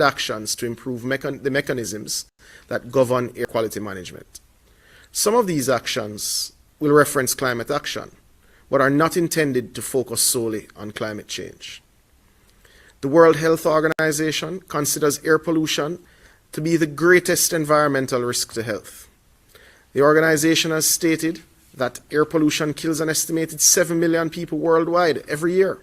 actions to improve the mechanisms that govern air quality management. Some of these actions will reference climate action, but are not intended to focus solely on climate change. The World Health Organization considers air pollution to be the greatest environmental risk to health. The organization has stated that air pollution kills an estimated 7 million people worldwide every year.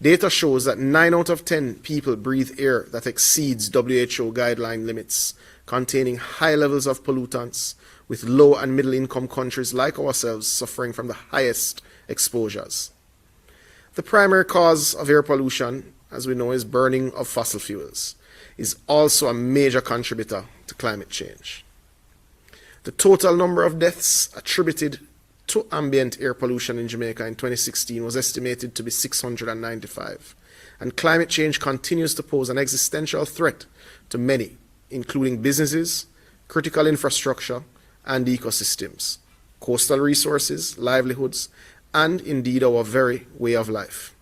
Data shows that 9 out of 10 people breathe air that exceeds WHO guideline limits, containing high levels of pollutants, with low and middle income countries like ourselves suffering from the highest exposures. The primary cause of air pollution, as we know, is burning of fossil fuels, is also a major contributor to climate change. The total number of deaths attributed to ambient air pollution in Jamaica in 2016 was estimated to be 695, and climate change continues to pose an existential threat to many, including businesses, critical infrastructure, and ecosystems, coastal resources, livelihoods, and indeed our very way of life.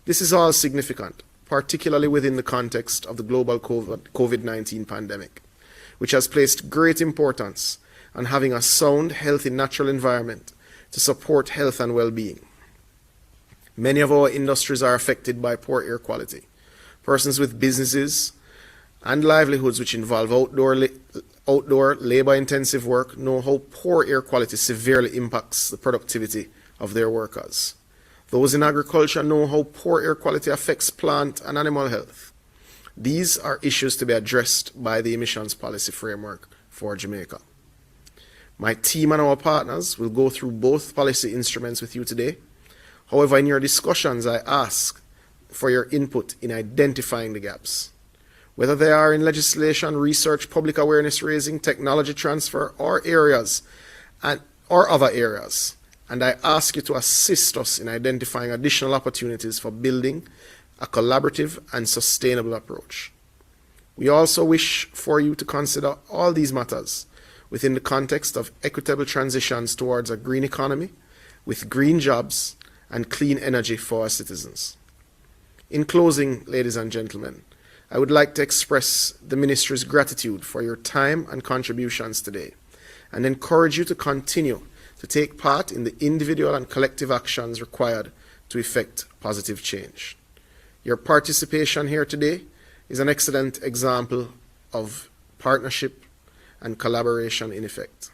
This is all significant, particularly within the context of the global COVID-19 pandemic, which has placed great importance on having a sound, healthy, natural environment to support health and well-being. Many of our industries are affected by poor air quality. Persons with businesses and livelihoods which involve outdoor labor-intensive work know how poor air quality severely impacts the productivity of their workers. Those in agriculture know how poor air quality affects plant and animal health. These are issues to be addressed by the emissions policy framework for Jamaica. My team and our partners will go through both policy instruments with you today. However, in your discussions, I ask for your input in identifying the gaps, whether they are in legislation, research, public awareness raising, technology transfer, or other areas. And I ask you to assist us in identifying additional opportunities for building a collaborative and sustainable approach. We also wish for you to consider all these matters within the context of equitable transitions towards a green economy with green jobs and clean energy for our citizens. In closing, ladies and gentlemen, I would like to express the Ministry's gratitude for your time and contributions today and encourage you to continue to take part in the individual and collective actions required to effect positive change. Your participation here today is an excellent example of partnership and collaboration in effect.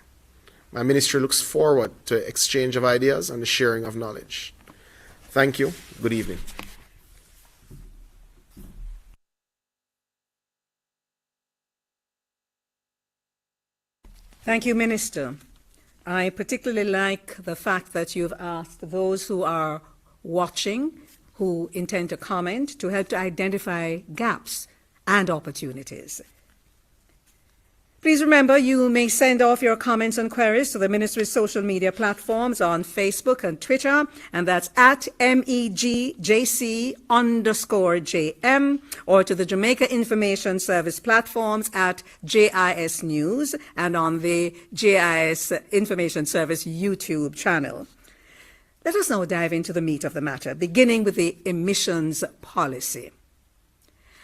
My ministry looks forward to exchange of ideas and the sharing of knowledge. Thank you. Good evening. Thank you, Minister. I particularly like the fact that you've asked those who are watching, who intend to comment, to help to identify gaps and opportunities. Please remember, you may send off your comments and queries to the Ministry's social media platforms on Facebook and Twitter, and that's at MEGJC_JM, or to the Jamaica Information Service platforms at JIS News and on the JIS Information Service YouTube channel. Let us now dive into the meat of the matter, beginning with the emissions policy.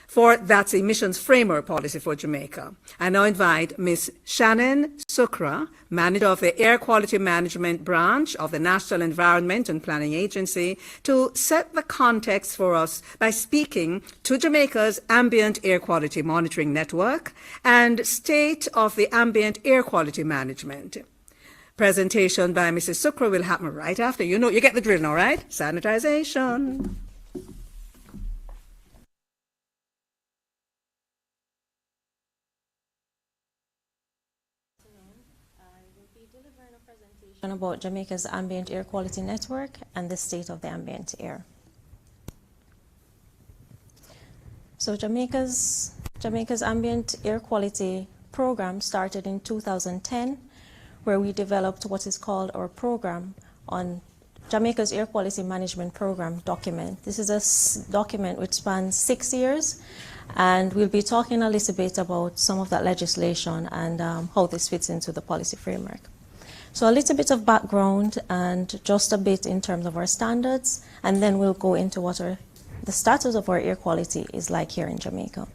For that's emissions framework policy for Jamaica. I now invite Ms. Shannon Sukra, manager of the Air Quality Management Branch of the National Environment and Planning Agency, to set the context for us by speaking to Jamaica's Ambient Air Quality Monitoring Network and state of the ambient air quality management. Presentation by Mrs. Sukra will happen right after. You know, you get the drill now, right? Sanitization. About Jamaica's Ambient Air Quality Network and the state of the ambient air. So Jamaica's Ambient Air Quality Program started in 2010, where we developed what is called our program on Jamaica's Air Quality Management Program document. This is a document which spans 6 years, and we'll be talking a little bit about some of that legislation and how this fits into the policy framework. So a little bit of background and just a bit in terms of our standards, and then we'll go into what the status of our air quality is like here in Jamaica.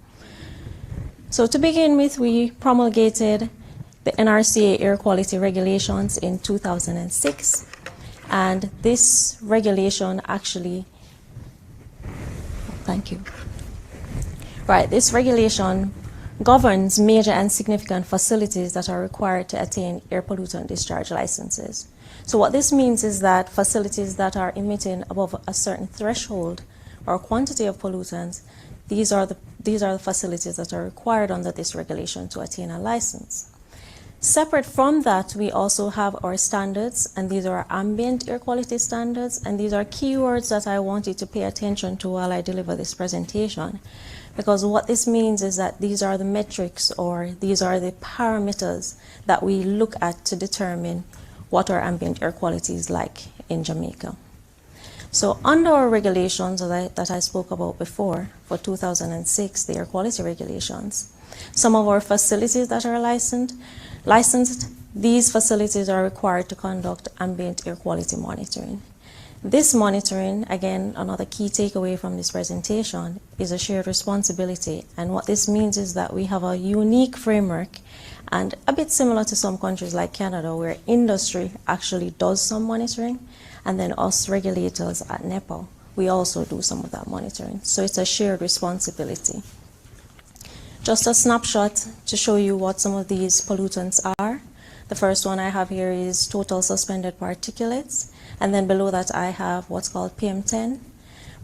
So to begin with, we promulgated the Nrca air quality regulations in 2006, and this regulation actually, thank you. Right, this regulation governs major and significant facilities that are required to attain air pollutant discharge licenses. So what this means is that facilities that are emitting above a certain threshold or quantity of pollutants, these are the facilities that are required under this regulation to attain a license. Separate from that, we also have our standards, and these are ambient air quality standards, and these are keywords that I want you to pay attention to while I deliver this presentation, because what this means is that these are the metrics, or these are the parameters that we look at to determine what our ambient air quality is like in Jamaica. So under our regulations that I spoke about before, for 2006, the air quality regulations, some of our facilities that are licensed, these facilities are required to conduct ambient air quality monitoring. This monitoring, again, another key takeaway from this presentation, is a shared responsibility. And what this means is that we have a unique framework, and a bit similar to some countries like Canada, where industry actually does some monitoring, and then us regulators at Nrca, we also do some of that monitoring. So it's a shared responsibility. Just a snapshot to show you what some of these pollutants are. The first one I have here is total suspended particulates, and then below that I have what's called PM10.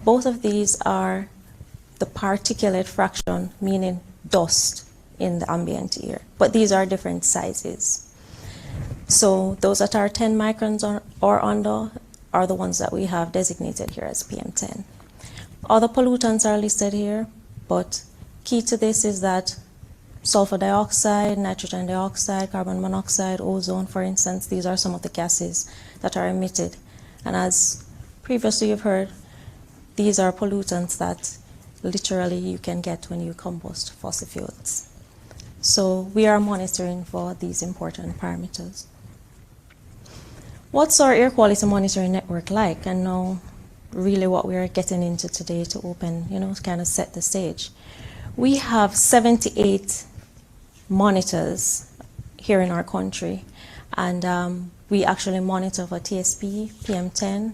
Both of these are the particulate fraction, meaning dust in the ambient air, but these are different sizes. So those that are 10 microns or under are the ones that we have designated here as PM10. Other pollutants are listed here, but key to this is that sulfur dioxide, nitrogen dioxide, carbon monoxide, ozone, for instance, these are some of the gases that are emitted. And as previously you've heard, these are pollutants that literally you can get when you combust fossil fuels. So we are monitoring for these important parameters. What's our air quality monitoring network like? And now really what we're getting into today to open, kind of set the stage. We have 78 monitors here in our country, and we actually monitor for TSP, PM10.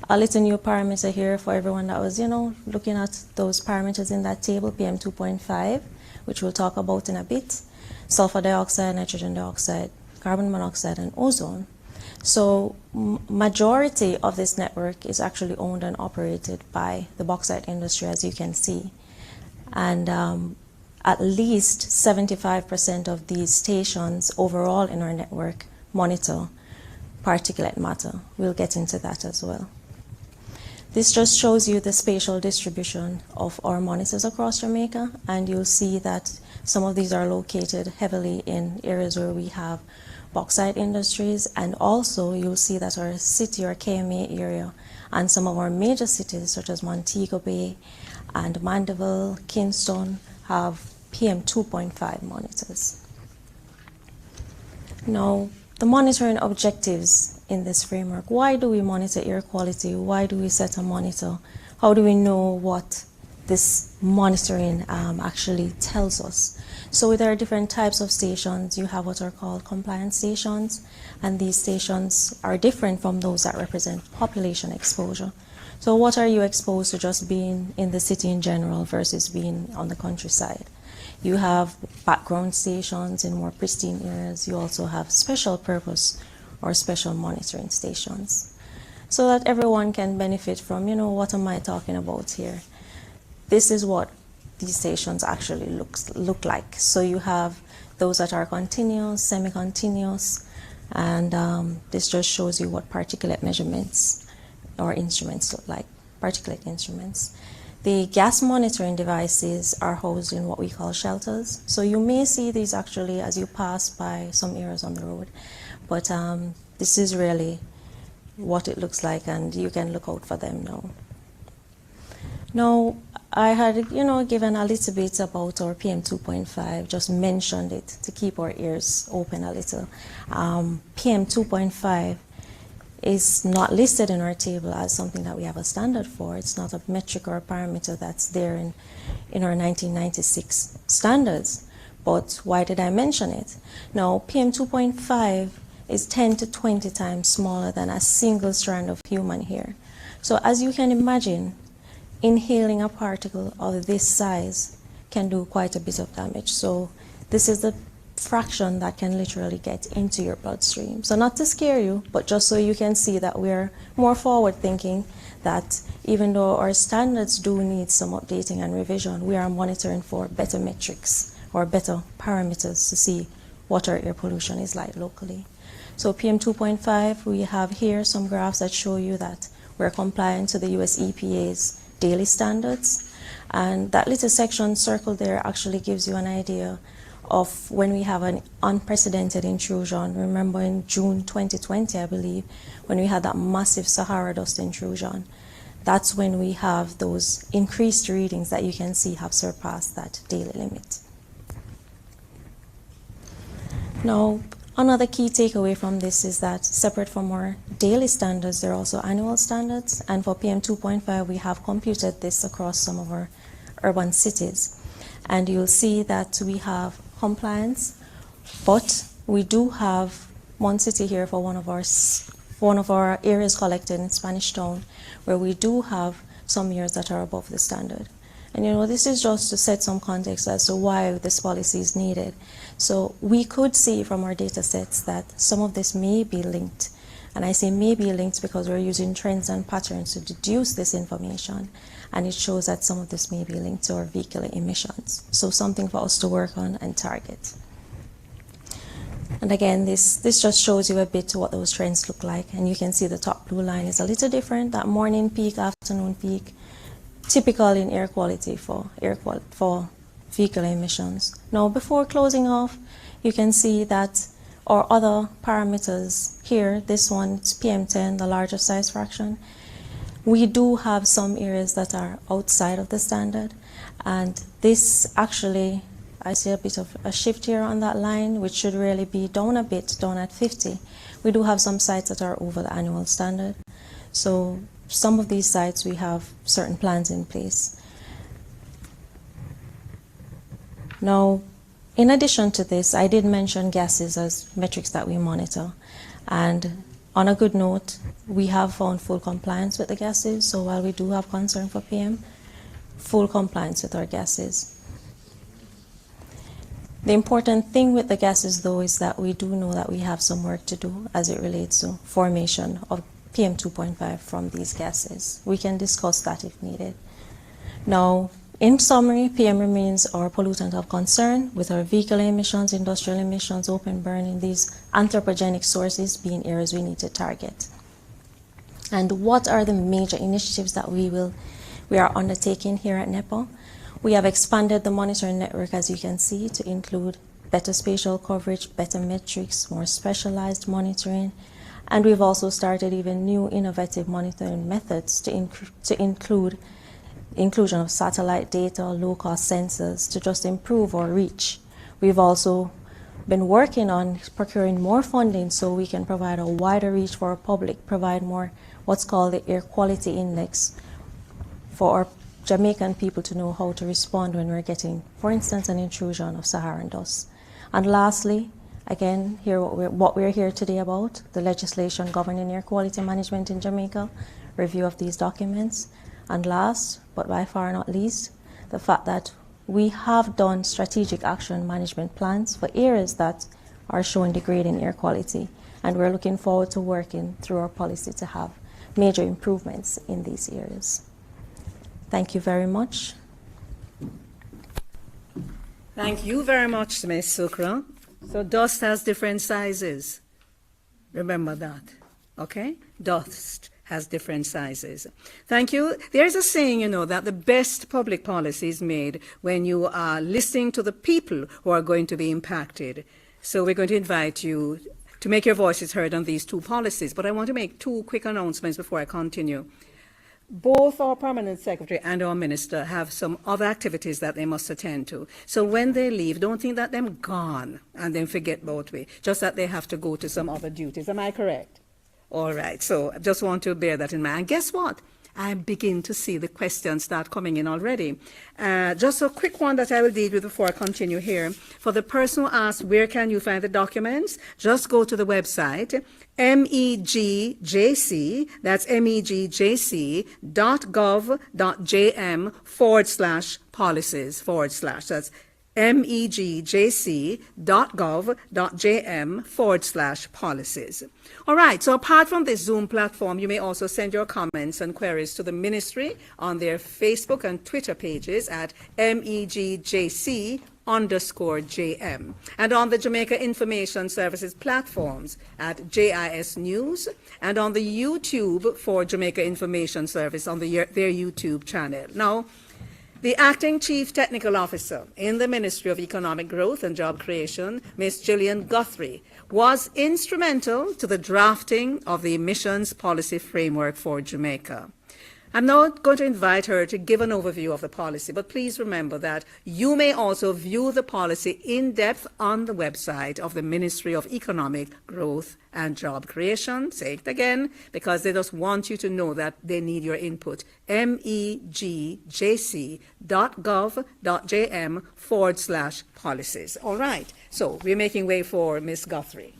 A little new parameter here for everyone that was, looking at those parameters in that table, PM2.5, which we'll talk about in a bit, sulfur dioxide, nitrogen dioxide, carbon monoxide, and ozone. So majority of this network is actually owned and operated by the bauxite industry, as you can see. And at least 75% of these stations overall in our network monitor particulate matter. We'll get into that as well. This just shows you the spatial distribution of our monitors across Jamaica, and you'll see that some of these are located heavily in areas where we have bauxite industries, and also you'll see that our city or KMA area and some of our major cities such as Montego Bay and Mandeville, Kingston have PM2.5 monitors. Now, the monitoring objectives in this framework. Why do we monitor air quality? Why do we set a monitor? How do we know what this monitoring actually tells us? So there are different types of stations. You have what are called compliance stations, and these stations are different from those that represent population exposure. So what are you exposed to just being in the city in general versus being on the countryside? You have background stations in more pristine areas. You also have special purpose or special monitoring stations, so that everyone can benefit from, what am I talking about here? This is what these stations actually look like. So you have those that are continuous, semi-continuous, and this just shows you what particulate measurements or instruments look like, particulate instruments. The gas monitoring devices are housed in what we call shelters. So you may see these actually as you pass by some areas on the road, but this is really what it looks like, and you can look out for them now. Now, I had, given a little bit about our PM2.5, just mentioned it to keep our ears open a little. PM2.5 is not listed in our table as something that we have a standard for. It's not a metric or a parameter that's there in our 1996 standards. But why did I mention it? Now, PM 2.5 is 10 to 20 times smaller than a single strand of human hair. So as you can imagine, inhaling a particle of this size can do quite a bit of damage. So this is the fraction that can literally get into your bloodstream. So not to scare you, but just so you can see that we're more forward thinking, that even though our standards do need some updating and revision, we are monitoring for better metrics or better parameters to see what our air pollution is like locally. So PM 2.5, we have here some graphs that show you that we're compliant to the US EPA's daily standards. And that little section circled there actually gives you an idea of when we have an unprecedented intrusion. Remember in June 2020, I believe, when we had that massive Sahara dust intrusion. That's when we have those increased readings that you can see have surpassed that daily limit. Now, another key takeaway from this is that separate from our daily standards, there are also annual standards. And for PM 2.5, we have computed this across some of our urban cities. And you'll see that we have compliance, but we do have one city here for one of our areas collected in Spanish Town, where we do have some years that are above the standard. And you know, this is just to set some context as to why this policy is needed. So we could see from our data sets that some of this may be linked. And I say may be linked because we're using trends and patterns to deduce this information. And it shows that some of this may be linked to our vehicular emissions. So something for us to work on and target. And again, this just shows you a bit what those trends look like. And you can see the top blue line is a little different, that morning peak, afternoon peak, typical in air quality for vehicular emissions. Now, before closing off, you can see that our other parameters here, this one, it's PM10, the larger size fraction. We do have some areas that are outside of the standard, and this actually, I see a bit of a shift here on that line, which should really be down a bit, down at 50. We do have some sites that are over the annual standard. So some of these sites, we have certain plans in place. Now, in addition to this, I did mention gases as metrics that we monitor. And on a good note, we have found full compliance with the gases. So while we do have concern for PM, full compliance with our gases. The important thing with the gases, though, is that we do know that we have some work to do as it relates to formation of PM 2.5 from these gases. We can discuss that if needed. Now, in summary, PM remains our pollutant of concern, with our vehicular emissions, industrial emissions, open burning, these anthropogenic sources being areas we need to target. And what are the major initiatives that we are undertaking here at NEPA? We have expanded the monitoring network, as you can see, to include better spatial coverage, better metrics, more specialized monitoring, and we've also started even new innovative monitoring methods to include inclusion of satellite data, low-cost sensors to just improve our reach. We've also been working on procuring more funding so we can provide a wider reach for our public, provide more what's called the air quality index for our Jamaican people to know how to respond when we're getting, for instance, an intrusion of Saharan dust. And lastly, again, here what we're here today about, the legislation governing air quality management in Jamaica, review of these documents. And last, but by far not least, the fact that we have done strategic action management plans for areas that are showing degrading air quality. And we're looking forward to working through our policy to have major improvements in these areas. Thank you very much. Thank you very much, Ms. Sukra. So dust has different sizes. Remember that, okay? Dust has different sizes. Thank you. There's a saying, you know, that the best public policy is made when you are listening to the people who are going to be impacted. So we're going to invite you to make your voices heard on these two policies. But I want to make two quick announcements before I continue. Both our permanent secretary and our minister have some other activities that they must attend to. So when they leave, don't think that they're gone and then forget about me, just that they have to go to some other duties. Am I correct? All right, so I just want to bear that in mind. And guess what? I begin to see the questions start coming in already. Just a quick one that I will deal with before I continue here. For the person who asked, where can you find the documents? Just go to the website, megjc, that's megjc.gov.jm/policies/. That's megjc.gov.jm/policies. All right, so apart from this Zoom platform, you may also send your comments and queries to the ministry on their Facebook and Twitter pages at megjc_JM, and on the Jamaica Information Services platforms at JIS News, and on the YouTube for Jamaica Information Service on their YouTube channel. Now, the Acting Chief Technical Officer in the Ministry of Economic Growth and Job Creation, Ms. Gillian Guthrie, was instrumental to the drafting of the Emissions Policy Framework for Jamaica. I'm now going to invite her to give an overview of the policy, but please remember that you may also view the policy in depth on the website of the Ministry of Economic Growth and Job Creation. Say it again, because they just want you to know that they need your input. megjc.gov.jm/policies. All right, so we're making way for Ms. Guthrie.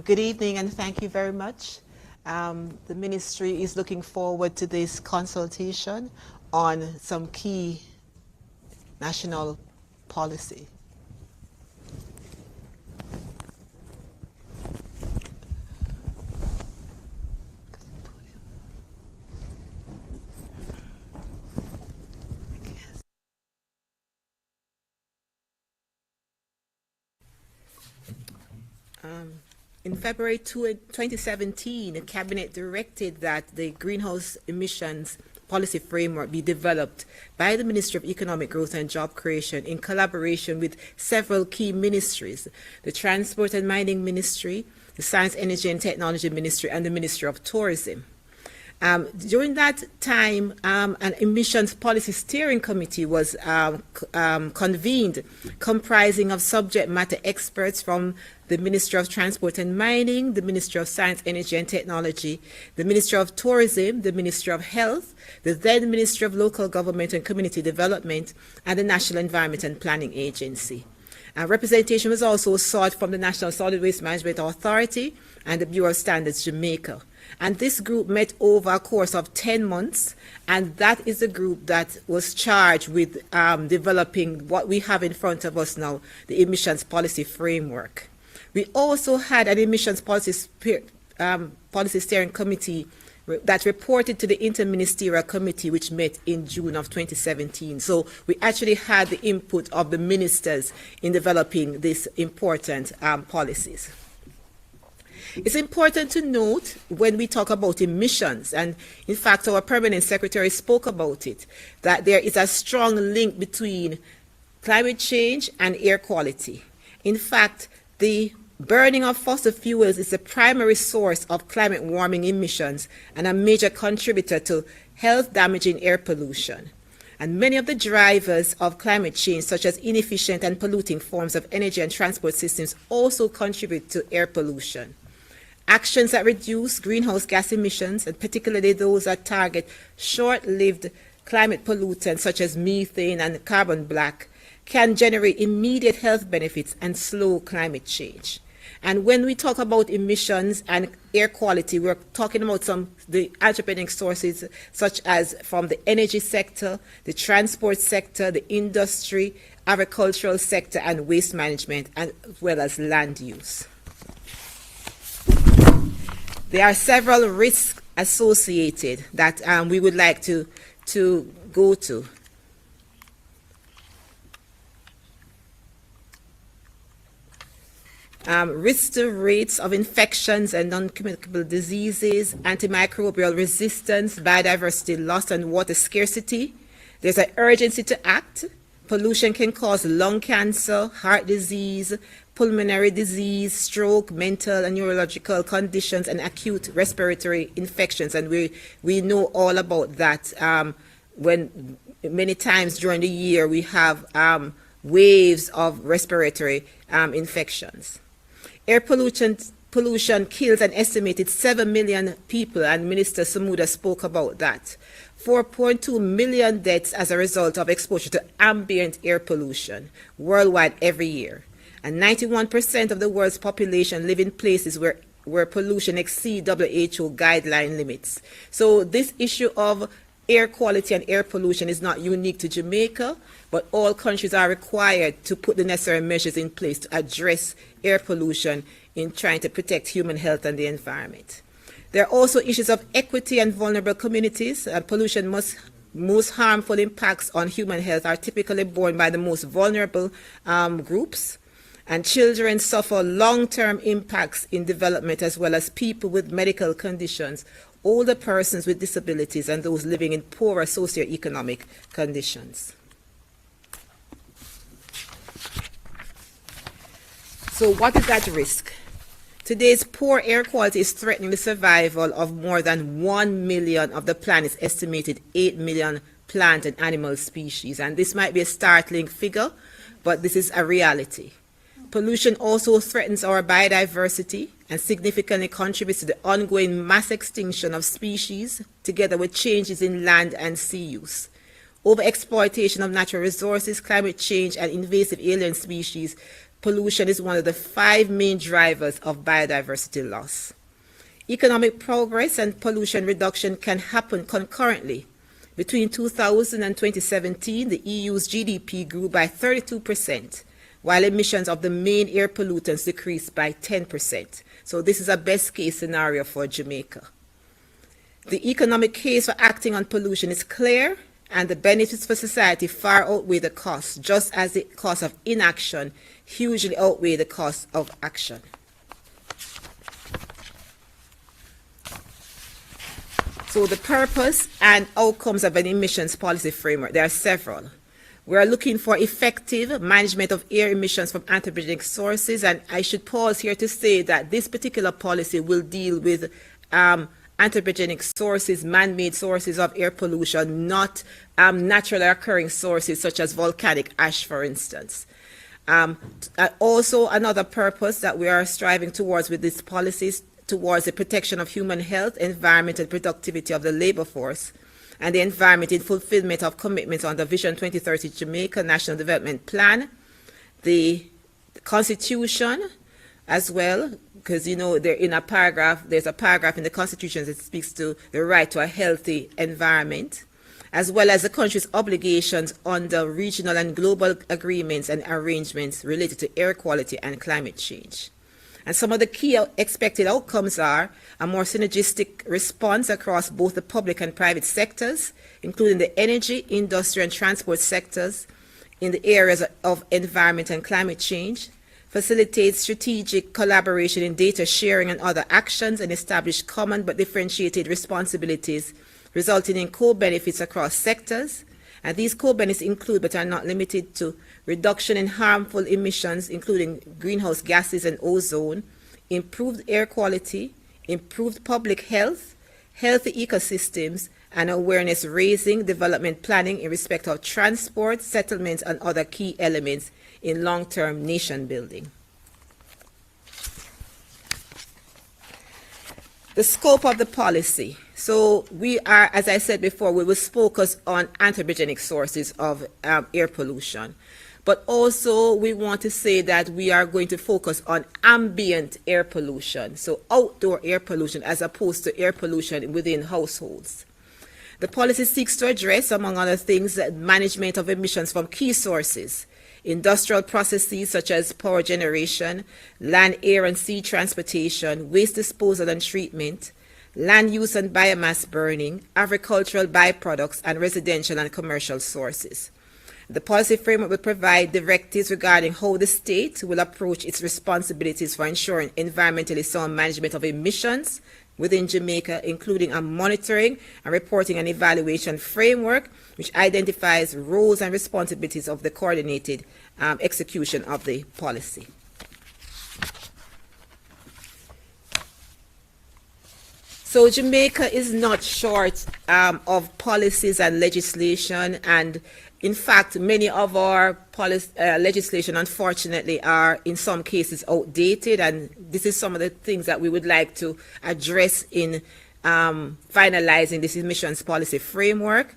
Good evening, and thank you very much. The ministry is looking forward to this consultation on some key national policy. In February 2017, the Cabinet directed that the greenhouse emissions policy framework be developed by the Ministry of Economic Growth and Job Creation in collaboration with several key ministries, the Transport and Mining Ministry, the Science, Energy and Technology Ministry, and the Ministry of Tourism. During that time, an emissions policy steering committee was convened, comprising of subject matter experts from the Ministry of Transport and Mining, the Ministry of Science, Energy and Technology, the Ministry of Tourism, the Ministry of Health, the then Ministry of Local Government and Community Development, and the National Environment and Planning Agency. Representation was also sought from the National Solid Waste Management Authority and the Bureau of Standards Jamaica. And this group met over a course of 10 months, and that is the group that was charged with developing what we have in front of us now, the emissions policy framework. We also had an emissions policy steering committee that reported to the Interministerial Committee, which met in June of 2017. So we actually had the input of the ministers in developing these important policies. It's important to note when we talk about emissions, and in fact our permanent secretary spoke about it, that there is a strong link between climate change and air quality. In fact, the burning of fossil fuels is the primary source of climate warming emissions and a major contributor to health-damaging air pollution. And many of the drivers of climate change, such as inefficient and polluting forms of energy and transport systems, also contribute to air pollution. Actions that reduce greenhouse gas emissions, and particularly those that target short-lived climate pollutants such as methane and carbon black, can generate immediate health benefits and slow climate change. And when we talk about emissions and air quality, we're talking about the anthropogenic sources such as from the energy sector, the transport sector, the industry, agricultural sector, and waste management, as well as land use. There are several risks associated that we would like to go to. Risks to rates of infections and non-communicable diseases, antimicrobial resistance, biodiversity loss, and water scarcity. There's an urgency to act. Pollution can cause lung cancer, heart disease, pulmonary disease, stroke, mental and neurological conditions, and acute respiratory infections. And we know all about that. When many times during the year we have waves of respiratory infections. Air pollution kills an estimated 7 million people, and Minister Samuda spoke about that. 4.2 million deaths as a result of exposure to ambient air pollution worldwide every year. And 91% of the world's population live in places where pollution exceeds WHO guideline limits. So this issue of air quality and air pollution is not unique to Jamaica, but all countries are required to put the necessary measures in place to address air pollution in trying to protect human health and the environment. There are also issues of equity and vulnerable communities. Pollution most harmful impacts on human health are typically borne by the most vulnerable groups, and children suffer long-term impacts in development, as well as people with medical conditions, older persons with disabilities, and those living in poorer socioeconomic conditions. So what is at risk? Today's poor air quality is threatening the survival of more than 1 million of the planet's estimated 8 million plant and animal species. And this might be a startling figure, but this is a reality. Pollution also threatens our biodiversity and significantly contributes to the ongoing mass extinction of species, together with changes in land and sea use. Overexploitation of natural resources, climate change, and invasive alien species. Pollution is one of the 5 main drivers of biodiversity loss. Economic progress and pollution reduction can happen concurrently. Between 2000 and 2017, the EU's GDP grew by 32%, while emissions of the main air pollutants decreased by 10%. So this is a best case scenario for Jamaica. The economic case for acting on pollution is clear, and the benefits for society far outweigh the costs, just as the cost of inaction hugely outweigh the cost of action. So the purpose and outcomes of an emissions policy framework, there are several. We are looking for effective management of air emissions from anthropogenic sources, and I should pause here to say that this particular policy will deal with anthropogenic sources, man-made sources of air pollution, not naturally occurring sources such as volcanic ash, for instance. Also, another purpose that we are striving towards with these policies, towards the protection of human health, environment, and productivity of the labor force, and the environment in fulfillment of commitments under Vision 2030 Jamaica National Development Plan, the Constitution as well, because there's a paragraph in the Constitution that speaks to the right to a healthy environment, as well as the country's obligations under regional and global agreements and arrangements related to air quality and climate change. And some of the key expected outcomes are a more synergistic response across both the public and private sectors, including the energy, industry, and transport sectors in the areas of environment and climate change, facilitate strategic collaboration in data sharing and other actions, and establish common but differentiated responsibilities, resulting in co-benefits across sectors. And these co-benefits include, but are not limited to, reduction in harmful emissions, including greenhouse gases and ozone, improved air quality, improved public health, healthy ecosystems, and awareness raising, development planning in respect of transport, settlements, and other key elements in long-term nation building. The scope of the policy. So we are, as I said before, we will focus on anthropogenic sources of air pollution. But also we want to say that we are going to focus on ambient air pollution, so outdoor air pollution as opposed to air pollution within households. The policy seeks to address, among other things, management of emissions from key sources, industrial processes such as power generation, land, air, and sea transportation, waste disposal and treatment, land use and biomass burning, agricultural byproducts, and residential and commercial sources. The policy framework will provide directives regarding how the state will approach its responsibilities for ensuring environmentally sound management of emissions within Jamaica, including a monitoring and reporting and evaluation framework which identifies roles and responsibilities of the coordinated execution of the policy. So Jamaica is not short of policies and legislation, and in fact, many of our legislation, unfortunately, are in some cases outdated, and this is some of the things that we would like to address in finalizing this emissions policy framework.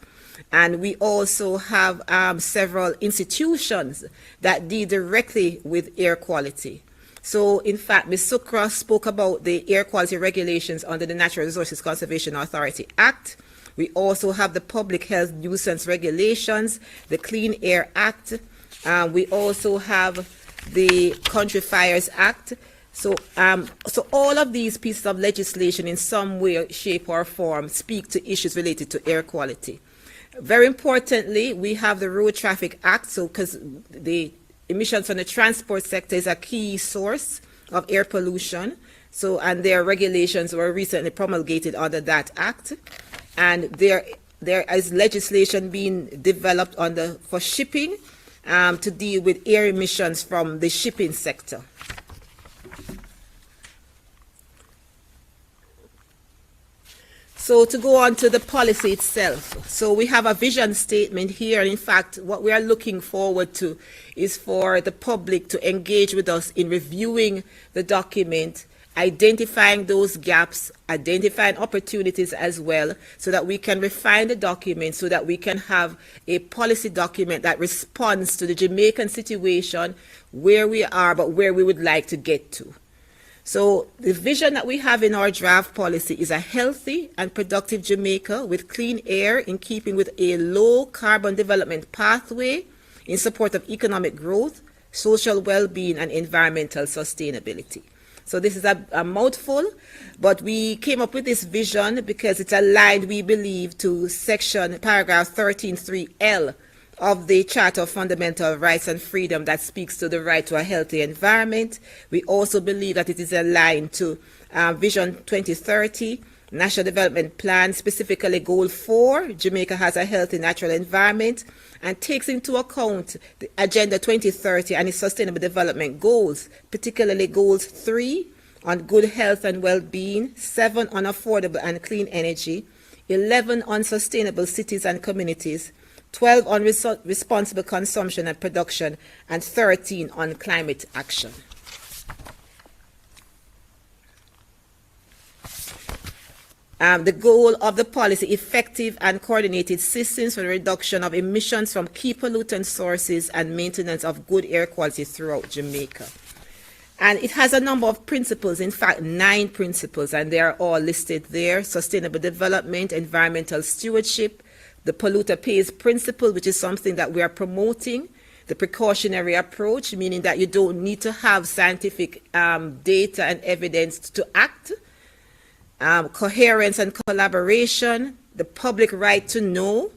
And we also have several institutions that deal directly with air quality. So, in fact, Ms. Sukra spoke about the air quality regulations under the Natural Resources Conservation Authority Act. We also have the Public Health Nuisance Regulations, the Clean Air Act. We also have the Country Fires Act. So all of these pieces of legislation in some way, shape, or form speak to issues related to air quality. Very importantly, we have the Road Traffic Act, so because the emissions from the transport sector is a key source of air pollution. So, and their regulations were recently promulgated under that act. And there is legislation being developed for shipping to deal with air emissions from the shipping sector. So to go on to the policy itself. So we have a vision statement here. And in fact, what we are looking forward to is for the public to engage with us in reviewing the document, identifying those gaps, identifying opportunities as well, so that we can refine the document, so that we can have a policy document that responds to the Jamaican situation, where we are, but where we would like to get to. So the vision that we have in our draft policy is a healthy and productive Jamaica with clean air in keeping with a low carbon development pathway in support of economic growth, social well-being, and environmental sustainability. So this is a mouthful, but we came up with this vision because it's aligned, we believe, to paragraph 13.3L of the Charter of Fundamental Rights and Freedom that speaks to the right to a healthy environment. We also believe that it is aligned to Vision 2030, National Development Plan, specifically Goal 4, Jamaica has a healthy natural environment, and takes into account the Agenda 2030 and its Sustainable Development Goals, particularly Goals 3 on good health and well-being, 7 on affordable and clean energy, 11 on sustainable cities and communities, 12 on responsible consumption and production, and 13 on climate action. The goal of the policy: effective and coordinated systems for the reduction of emissions from key pollutant sources and maintenance of good air quality throughout Jamaica. And it has a number of principles, in fact 9 principles, and they are all listed there: sustainable development, environmental stewardship, the polluter pays principle, which is something that we are promoting, the precautionary approach, meaning that you don't need to have scientific data and evidence to act, coherence and collaboration, the public right to know,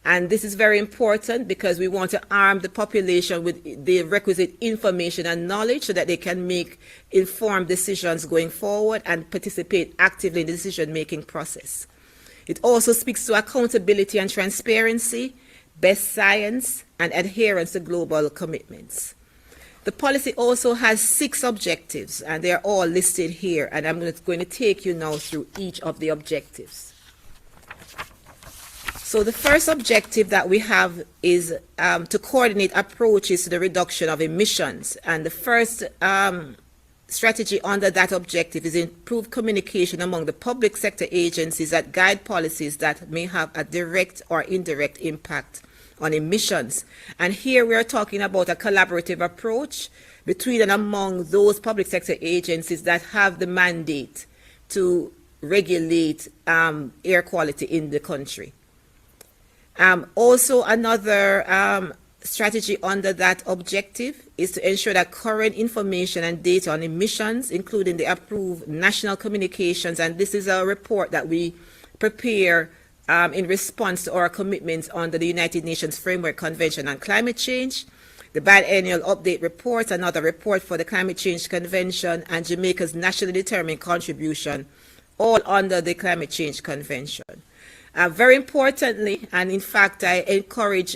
and this is very important because we want to arm the population with the requisite information and knowledge so that they can make informed decisions going forward and participate actively in the decision-making process. It also speaks to accountability and transparency, best science, and adherence to global commitments. The policy also has 6 objectives, and they're all listed here, and I'm going to take you now through each of the objectives. So the first objective that we have is to coordinate approaches to the reduction of emissions, and the first strategy under that objective is improve communication among the public sector agencies that guide policies that may have a direct or indirect impact on emissions. And here we are talking about a collaborative approach between and among those public sector agencies that have the mandate to regulate air quality in the country. Also, another strategy under that objective is to ensure that current information and data on emissions, including the approved national communications, and this is a report that we prepare in response to our commitments under the United Nations Framework Convention on Climate Change, the biannual update reports, another report for the Climate Change Convention, and Jamaica's nationally determined contribution, all under the Climate Change Convention. Very importantly, and in fact I encourage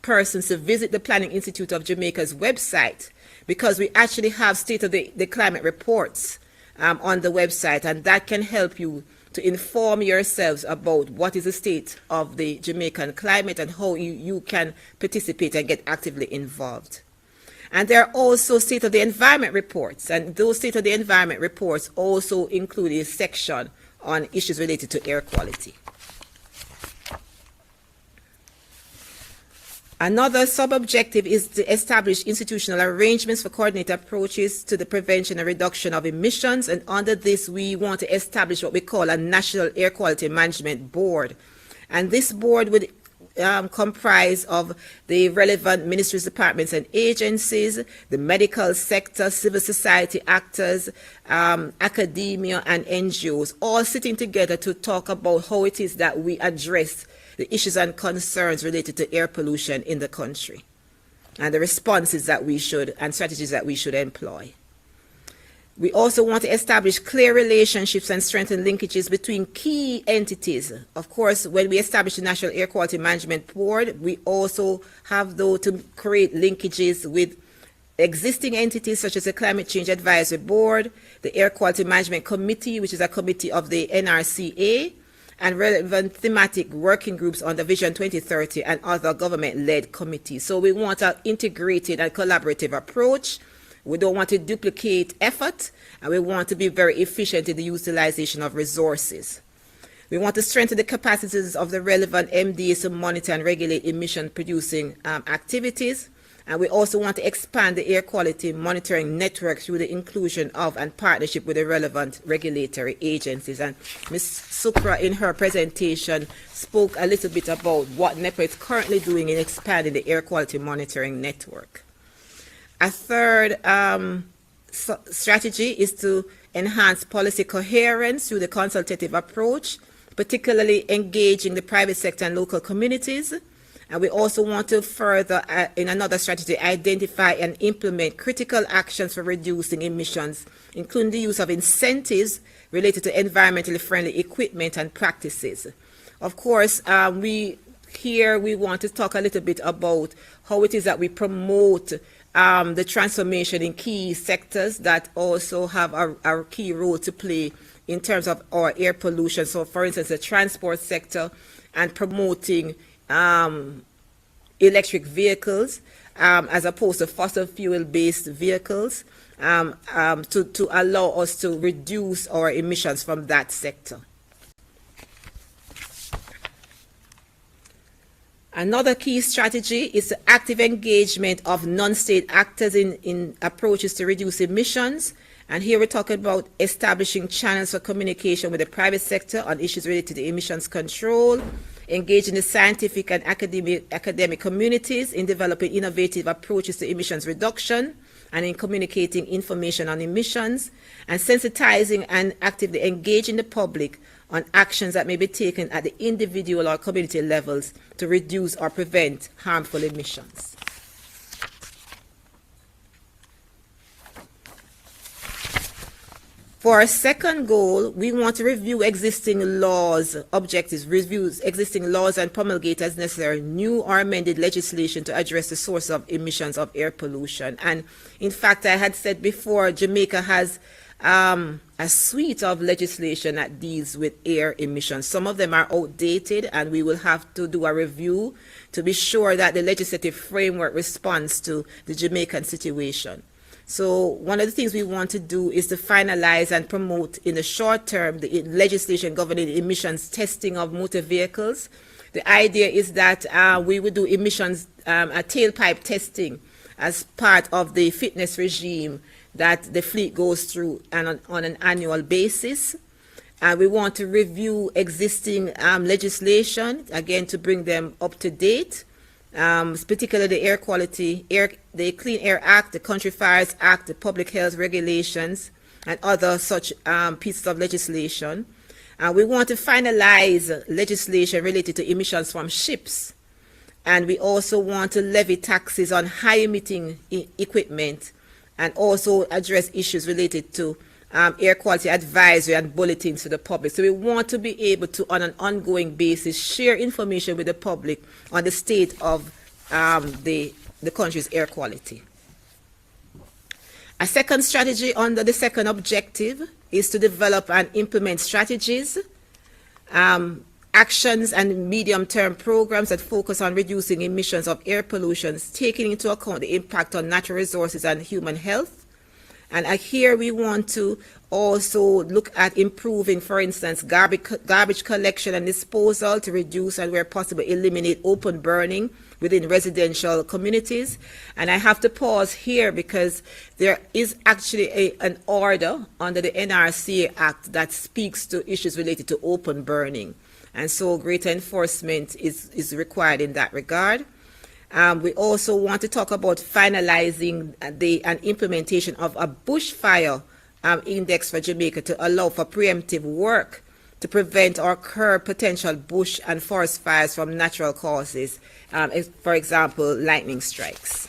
persons to visit the Planning Institute of Jamaica's website, because we actually have state of the climate reports on the website, and that can help you to inform yourselves about what is the state of the Jamaican climate and how you can participate and get actively involved. And there are also State of the Environment reports, and those State of the Environment reports also include a section on issues related to air quality. Another sub-objective is to establish institutional arrangements for coordinated approaches to the prevention and reduction of emissions, and under this we want to establish what we call a National Air Quality Management Board. And this board would comprise of the relevant ministries, departments and agencies, the medical sector, civil society actors, academia and NGOs, all sitting together to talk about how it is that we address the issues and concerns related to air pollution in the country and the responses that we should and strategies that we should employ. We also want to establish clear relationships and strengthen linkages between key entities. Of course, when we establish the National Air Quality Management Board, we also have, though, to create linkages with existing entities such as the Climate Change Advisory Board, the Air Quality Management Committee, which is a committee of the Nrca, and relevant thematic working groups on the Vision 2030 and other government-led committees. So we want an integrated and collaborative approach. We don't want to duplicate effort, and we want to be very efficient in the utilization of resources. We want to strengthen the capacities of the relevant MDAs to monitor and regulate emission-producing activities. And we also want to expand the air quality monitoring network through the inclusion of and partnership with the relevant regulatory agencies. And Ms. Supra, in her presentation, spoke a little bit about what NEPA is currently doing in expanding the air quality monitoring network. A third strategy is to enhance policy coherence through the consultative approach, particularly engaging the private sector and local communities. And we also want to further, in another strategy, identify and implement critical actions for reducing emissions, including the use of incentives related to environmentally friendly equipment and practices. Of course, we want to talk a little bit about how it is that we promote the transformation in key sectors that also have a key role to play in terms of our air pollution. So, for instance, the transport sector and promoting electric vehicles as opposed to fossil fuel-based vehicles to allow us to reduce our emissions from that sector. Another key strategy is the active engagement of non-state actors in approaches to reduce emissions. And here we're talking about establishing channels for communication with the private sector on issues related to emissions control, engaging the scientific and academic communities in developing innovative approaches to emissions reduction and in communicating information on emissions, and sensitizing and actively engaging the public on actions that may be taken at the individual or community levels to reduce or prevent harmful emissions. For our second goal, we want to review existing laws, objectives, reviews existing laws and promulgate as necessary new or amended legislation to address the source of emissions of air pollution. And in fact, I had said before, Jamaica has a suite of legislation that deals with air emissions. Some of them are outdated, and we will have to do a review to be sure that the legislative framework responds to the Jamaican situation. So one of the things we want to do is to finalize and promote in the short term the legislation governing emissions testing of motor vehicles. The idea is that we would do emissions tailpipe testing as part of the fitness regime that the fleet goes through on an annual basis. We want to review existing legislation, again, to bring them up to date. Particularly the air quality, the Clean Air Act, the Country Fires Act, the Public Health Regulations, and other such pieces of legislation. We want to finalize legislation related to emissions from ships. And we also want to levy taxes on high-emitting equipment and also address issues related to air quality advisory and bulletins to the public. So we want to be able to, on an ongoing basis, share information with the public on the state of the country's air quality. A second strategy under the second objective is to develop and implement strategies actions and medium-term programs that focus on reducing emissions of air pollution, taking into account the impact on natural resources and human health. And here we want to also look at improving, for instance, garbage collection and disposal to reduce and where possible eliminate open burning within residential communities. And I have to pause here because there is actually an order under the Nrca Act that speaks to issues related to open burning. And so greater enforcement is required in that regard. We also want to talk about finalizing and implementation of a bushfire index for Jamaica to allow for preemptive work to prevent or curb potential bush and forest fires from natural causes, for example, lightning strikes.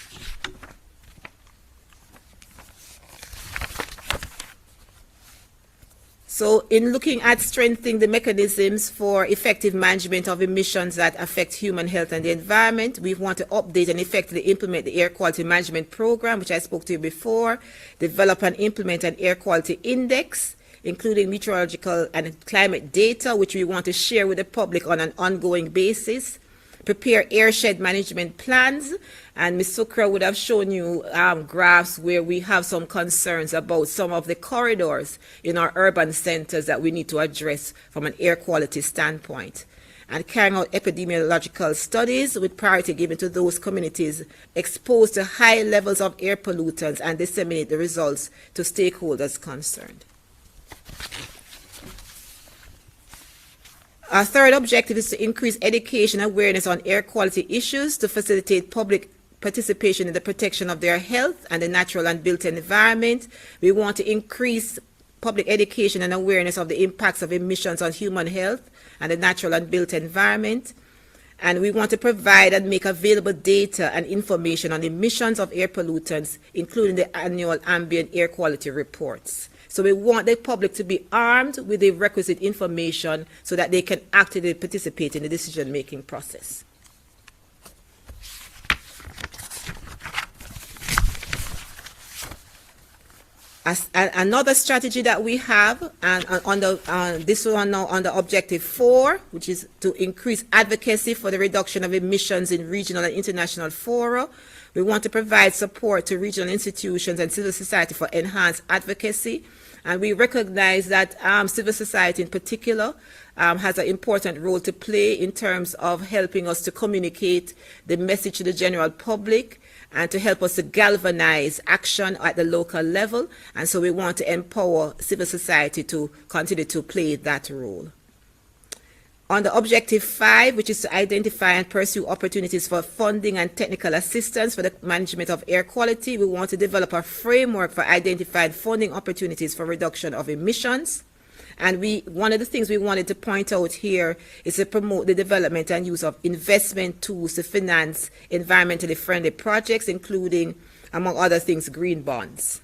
So in looking at strengthening the mechanisms for effective management of emissions that affect human health and the environment, we want to update and effectively implement the Air Quality Management Program, which I spoke to you before, develop and implement an air quality index, including meteorological and climate data, which we want to share with the public on an ongoing basis, prepare airshed management plans, and Ms. Sukra would have shown you graphs where we have some concerns about some of the corridors in our urban centers that we need to address from an air quality standpoint. And carrying out epidemiological studies with priority given to those communities exposed to high levels of air pollutants and disseminate the results to stakeholders concerned. Our third objective is to increase education awareness on air quality issues to facilitate public participation in the protection of their health and the natural and built environment. We want to increase public education and awareness of the impacts of emissions on human health and the natural and built environment. And we want to provide and make available data and information on emissions of air pollutants, including the annual ambient air quality reports. So we want the public to be armed with the requisite information so that they can actively participate in the decision-making process. Another strategy that we have, and on this one now under Objective 4, which is to increase advocacy for the reduction of emissions in regional and international fora. We want to provide support to regional institutions and civil society for enhanced advocacy. And we recognize that civil society in particular has an important role to play in terms of helping us to communicate the message to the general public and to help us to galvanize action at the local level. And so we want to empower civil society to continue to play that role. On the Objective 5, which is to identify and pursue opportunities for funding and technical assistance for the management of air quality, we want to develop a framework for identifying funding opportunities for reduction of emissions. And one of the things we wanted to point out here is to promote the development and use of investment tools to finance environmentally friendly projects, including, among other things, green bonds.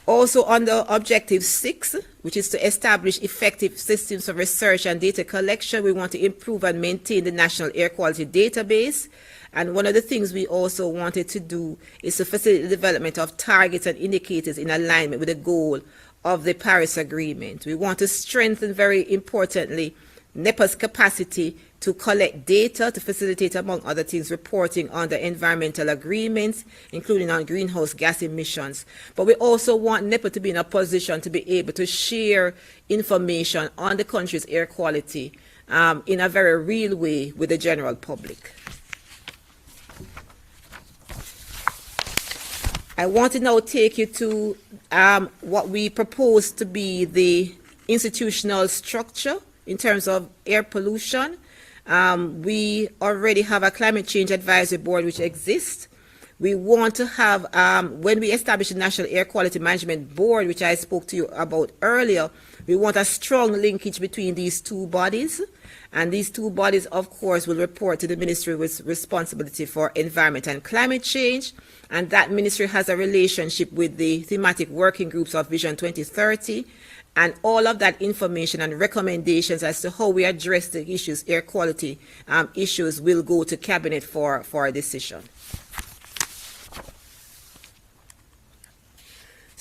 Also under Objective 6, which is to establish effective systems of research and data collection, we want to improve and maintain the National Air Quality Database. And one of the things we also wanted to do is to facilitate the development of targets and indicators in alignment with the goal of the Paris Agreement. We want to strengthen, very importantly, NEPA's capacity to collect data to facilitate, among other things, reporting on the environmental agreements, including on greenhouse gas emissions. But we also want NEPA to be in a position to be able to share information on the country's air quality in a very real way with the general public. I want to now take you to what we propose to be the institutional structure in terms of air pollution. We already have a climate change advisory board which exists. We want to have, when we establish the National Air Quality Management Board, which I spoke to you about earlier, we want a strong linkage between these two bodies. And these two bodies, of course, will report to the ministry with responsibility for environment and climate change. And that ministry has a relationship with the thematic working groups of Vision 2030. And all of that information and recommendations as to how we address the issues, air quality issues, will go to Cabinet for a decision.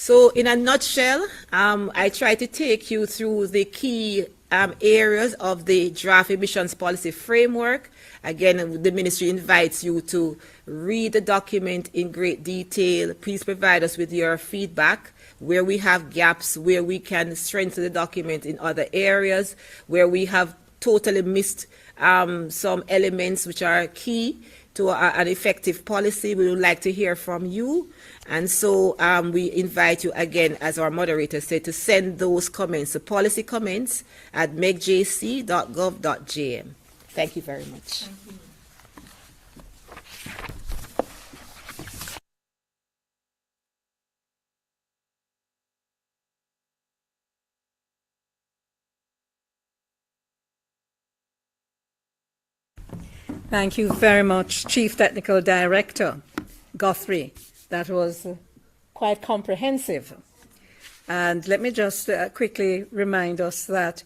So in a nutshell, I try to take you through the key areas of the draft emissions policy framework. Again, the ministry invites you to read the document in great detail. Please provide us with your feedback, where we have gaps, where we can strengthen the document in other areas, where we have totally missed some elements which are key to an effective policy. We would like to hear from you. And so we invite you again, as our moderator said, to send those comments, the policy comments, at megjc.gov.jm. Thank you very much. Thank you. Thank you very much, Chief Technical Director Guthrie. That was quite comprehensive. And let me just quickly remind us that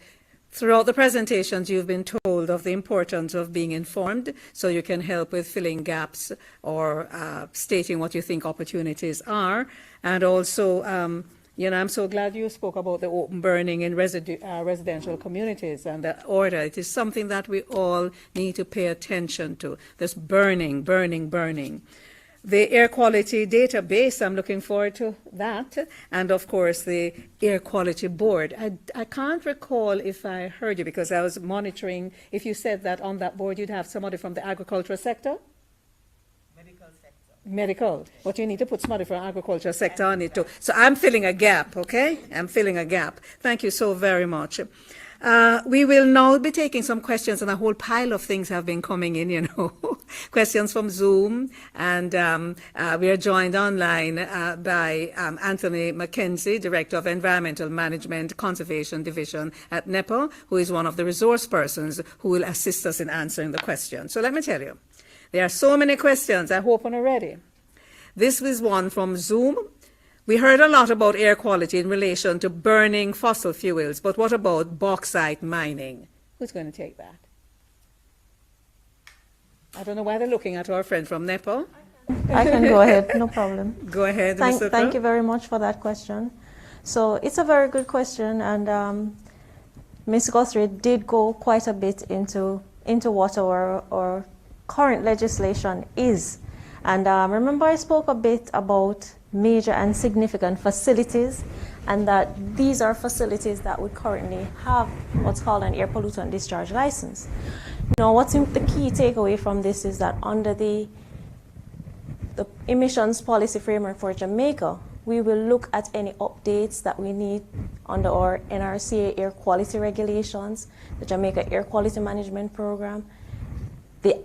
throughout the presentations, you've been told of the importance of being informed, so you can help with filling gaps or stating what you think opportunities are. And also, I'm so glad you spoke about the open burning in residential communities and the order. It is something that we all need to pay attention to. This burning. The air quality database, I'm looking forward to that. And of course, the air quality board. I can't recall if I heard you, because I was monitoring, if you said that on that board you'd have somebody from the agricultural sector? Medical, but you need to put somebody from the agriculture sector on it too. So I'm filling a gap, okay? I'm filling a gap. Thank you so very much. We will now be taking some questions, and a whole pile of things have been coming in, questions from Zoom, and we are joined online by Anthony McKenzie, Director of Environmental Management Conservation Division at Nrca, who is one of the resource persons who will assist us in answering the question. So let me tell you, there are so many questions. I hope you're ready. This was one from Zoom. We heard a lot about air quality in relation to burning fossil fuels, but what about bauxite mining? Who's going to take that? I don't know why they're looking at our friend from Nrca. I can go ahead, no problem. Go ahead, Thank you very much for that question. So it's a very good question, and Ms. Guthrie did go quite a bit into what our current legislation is. And remember, I spoke a bit about major and significant facilities, and that these are facilities that would currently have what's called an air pollutant discharge license. Now, what's the key takeaway from this is that under the emissions policy framework for Jamaica, we will look at any updates that we need under our Nrca air quality regulations, the Jamaica Air Quality Management Program, the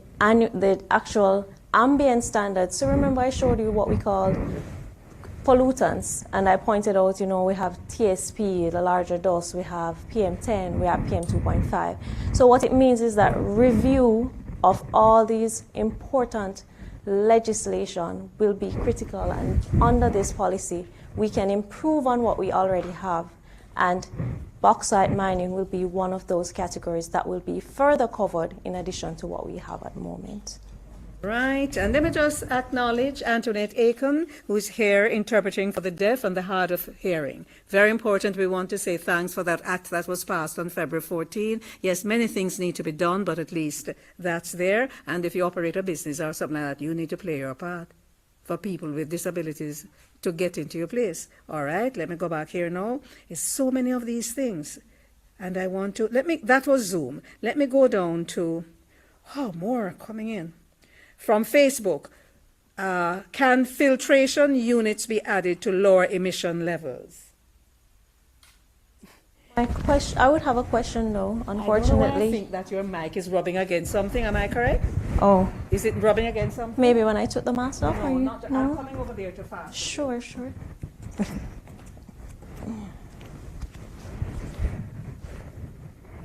actual ambient standards. So remember, I showed you what we call pollutants, and I pointed out, we have TSP, the larger dose, we have PM10, we have PM2.5. So what it means is that review of all these important legislation will be critical, and under this policy, we can improve on what we already have, and bauxite mining will be one of those categories that will be further covered in addition to what we have at the moment. Right, and let me just acknowledge Antoinette Aiken, who's here interpreting for the deaf and the hard of hearing. Very important. We want to say thanks for that act that was passed on February 14. Yes, many things need to be done, but at least that's there. And if you operate a business or something like that, you need to play your part for people with disabilities to get into your place. All right, let me go back here now. There's so many of these things. And I want to, that was Zoom. Let me go down to, more coming in. From Facebook, can filtration units be added to lower emission levels? I would have a question, though, unfortunately. I think that your mic is rubbing against something. Am I correct? Oh. Is it rubbing against something? Maybe when I took the mask off? No, no? I'm coming over there to fast. Sure.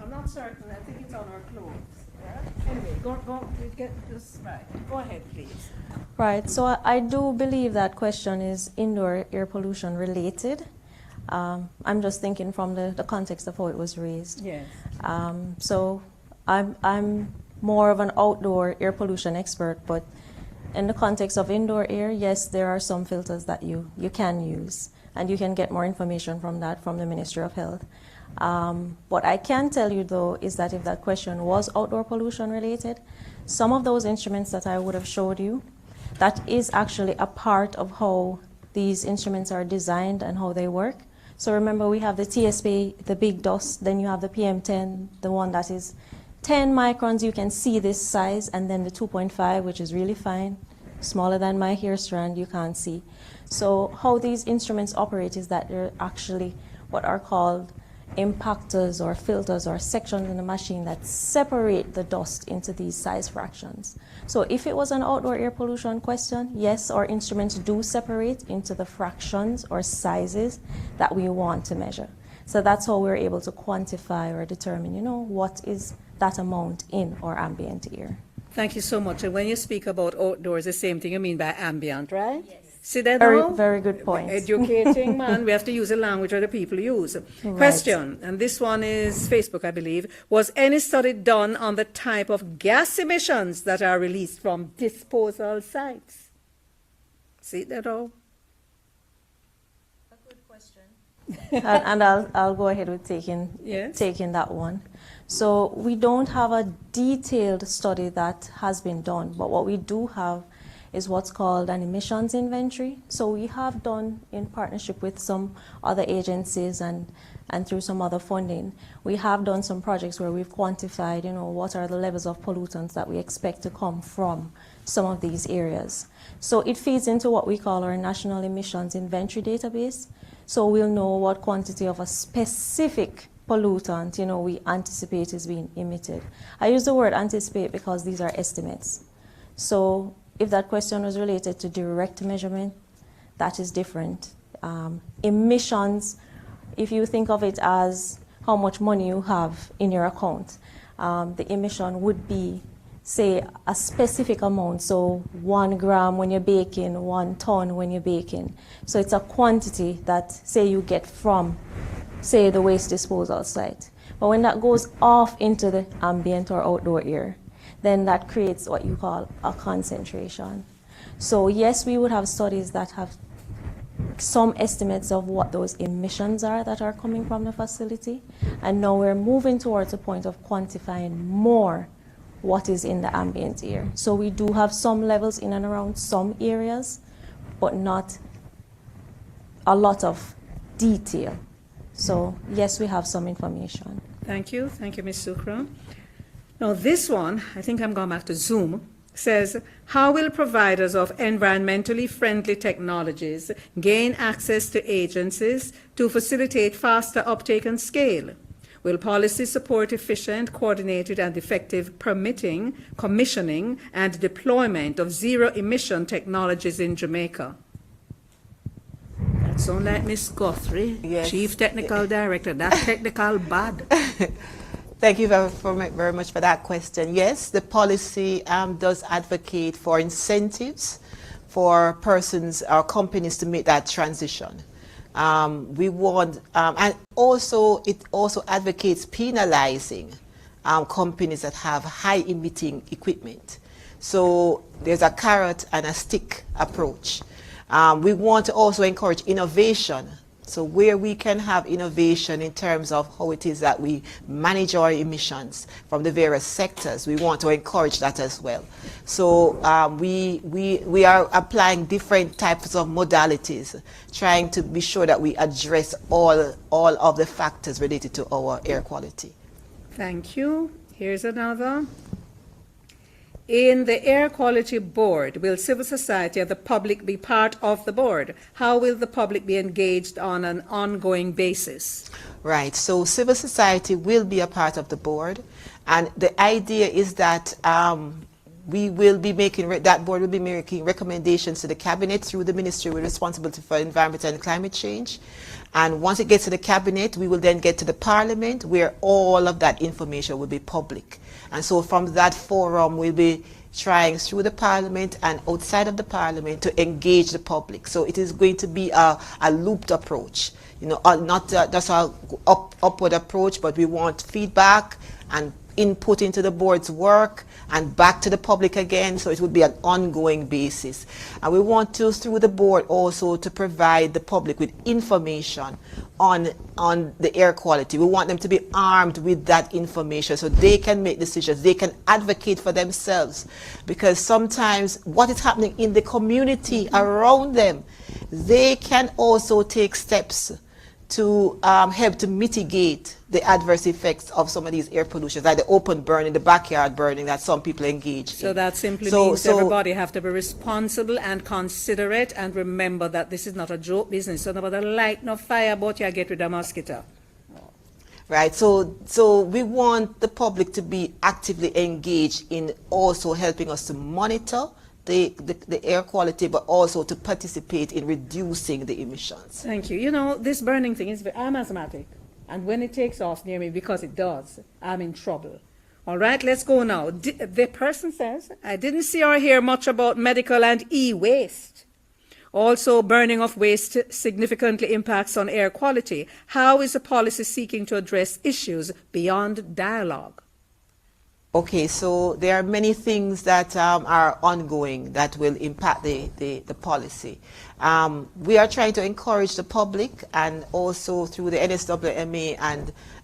I'm not certain. I think it's on our clothes. Anyway, get this right. Go ahead, please. Right, so I do believe that question is indoor air pollution related. I'm just thinking from the context of how it was raised. Yes. So I'm more of an outdoor air pollution expert, but in the context of indoor air, yes, there are some filters that you can use, and you can get more information from that from the Ministry of Health. What I can tell you, though, is that if that question was outdoor pollution related, some of those instruments that I would have showed you, that is actually a part of how these instruments are designed and how they work. So remember, we have the TSP, the big dust, then you have the PM10, the one that is 10 microns, you can see this size, and then the 2.5, which is really fine, smaller than my hair strand, you can't see. So how these instruments operate is that they're actually what are called impactors or filters or sections in the machine that separate the dust into these size fractions. So if it was an outdoor air pollution question, yes, our instruments do separate into the fractions or sizes that we want to measure. So that's how we're able to quantify or determine, what is that amount in our ambient air. Thank you so much. And when you speak about outdoors, the same thing you mean by ambient, right? Yes. See that Very, now? very good point. Educating, man. We have to use the language that the people use. Right. Question, and this one is Facebook, I believe. Was any study done on the type of gas emissions that are released from disposal sites? See that all? A good question. and I'll go ahead with taking that one. So we don't have a detailed study that has been done, but what we do have is what's called an emissions inventory. So we have done, in partnership with some other agencies and through some other funding, we have done some projects where we've quantified, what are the levels of pollutants that we expect to come from some of these areas. So it feeds into what we call our National Emissions Inventory Database. So we'll know what quantity of a specific pollutant, we anticipate is being emitted. I use the word anticipate because these are estimates. So if that question was related to direct measurement, that is different. Emissions, if you think of it as how much money you have in your account, the emission would be, say, a specific amount. So 1 gram when you're baking, 1 ton when you're baking. So it's a quantity that, say, you get from, say, the waste disposal site. But when that goes off into the ambient or outdoor air, then that creates what you call a concentration. So yes, we would have studies that have some estimates of what those emissions are that are coming from the facility. And now we're moving towards a point of quantifying more what is in the ambient air. So we do have some levels in and around some areas, but not a lot of detail. So yes, we have some information. Thank you. Thank you, Ms. Sukra. Now this one, I think I'm going back to Zoom, says, how will providers of environmentally friendly technologies gain access to agencies to facilitate faster uptake and scale? Will policy support efficient, coordinated, and effective permitting, commissioning, and deployment of zero-emission technologies in Jamaica? That sounds like Ms. Guthrie, Yes. Chief Technical Director. That's technical bad. Thank you very much for that question. Yes, the policy does advocate for incentives for persons or companies to make that transition. We want, and also it also advocates penalizing companies that have high emitting equipment. So there's a carrot and a stick approach. We want to also encourage innovation. So where we can have innovation in terms of how it is that we manage our emissions from the various sectors, we want to encourage that as well. So we are applying different types of modalities, trying to be sure that we address all of the factors related to our air quality. Thank you. Here's another. In the Air Quality Board, will civil society and the public be part of the board? How will the public be engaged on an ongoing basis? Right, so civil society will be a part of the board, and the idea is that we will be making, that board will be making recommendations to the cabinet through the ministry with responsibility for environment and climate change. And once it gets to the cabinet, we will then get to the parliament where all of that information will be public. And so from that forum, we'll be trying through the parliament and outside of the parliament to engage the public. So it is going to be a looped approach, not just an upward approach, but we want feedback and input into the board's work and back to the public again, so it would be an ongoing basis. And we want to, through the board, also to provide the public with information on the air quality. We want them to be armed with that information so they can make decisions, they can advocate for themselves, because sometimes what is happening in the community around them, they can also take steps to help to mitigate the adverse effects of some of these air pollutions, like the open burning, the backyard burning that some people engage in. So that simply means everybody have to be responsible and considerate, and remember that this is not a joke business. It's not about a light no fire, but you get rid of mosquito. Right, so we want the public to be actively engaged in also helping us to monitor the air quality, but also to participate in reducing the emissions. Thank you. You know, this burning thing is, I'm asthmatic, and when it takes off near me, because it does, I'm in trouble. All right, let's go now. The person says, I didn't see or hear much about medical and e-waste. Also, burning of waste significantly impacts on air quality. How is the policy seeking to address issues beyond dialogue? Okay, so there are many things that are ongoing that will impact the policy. We are trying to encourage the public, and also through the NSWMA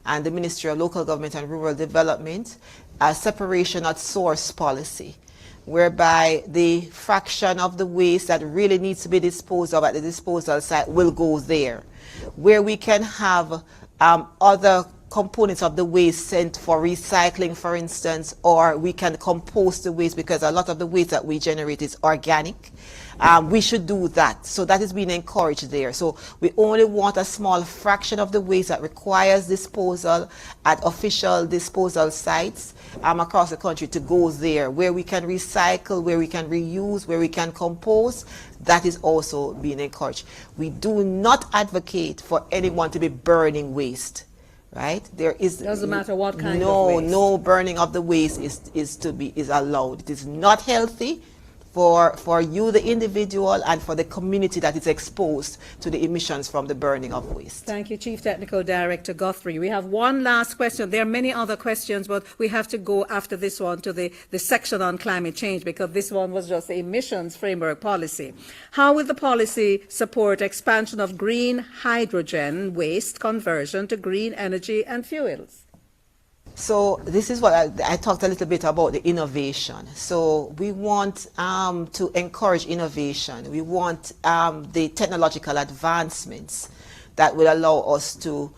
and the Ministry of Local Government and Rural Development, a separation at source policy, whereby the fraction of the waste that really needs to be disposed of at the disposal site will go there, where we can have other components of the waste sent for recycling, for instance, or we can compost the waste, because a lot of the waste that we generate is organic. We should do that. So that is being encouraged there. So we only want a small fraction of the waste that requires disposal at official disposal sites across the country to go there, where we can recycle, where we can reuse, where we can compost. That is also being encouraged. We do not advocate for anyone to be burning waste. Right? There is doesn't matter what kind of waste. No burning of the waste is allowed. It is not healthy for you, the individual, and for the community that is exposed to the emissions from the burning of waste. Thank you, Chief Technical Director Guthrie. We have one last question. There are many other questions, but we have to go after this one to the section on climate change, because this one was just the emissions framework policy. How will the policy support expansion of green hydrogen waste conversion to green energy and fuels? So this is what I talked a little bit about, the innovation. So we want to encourage innovation. We want the technological advancements that will allow us to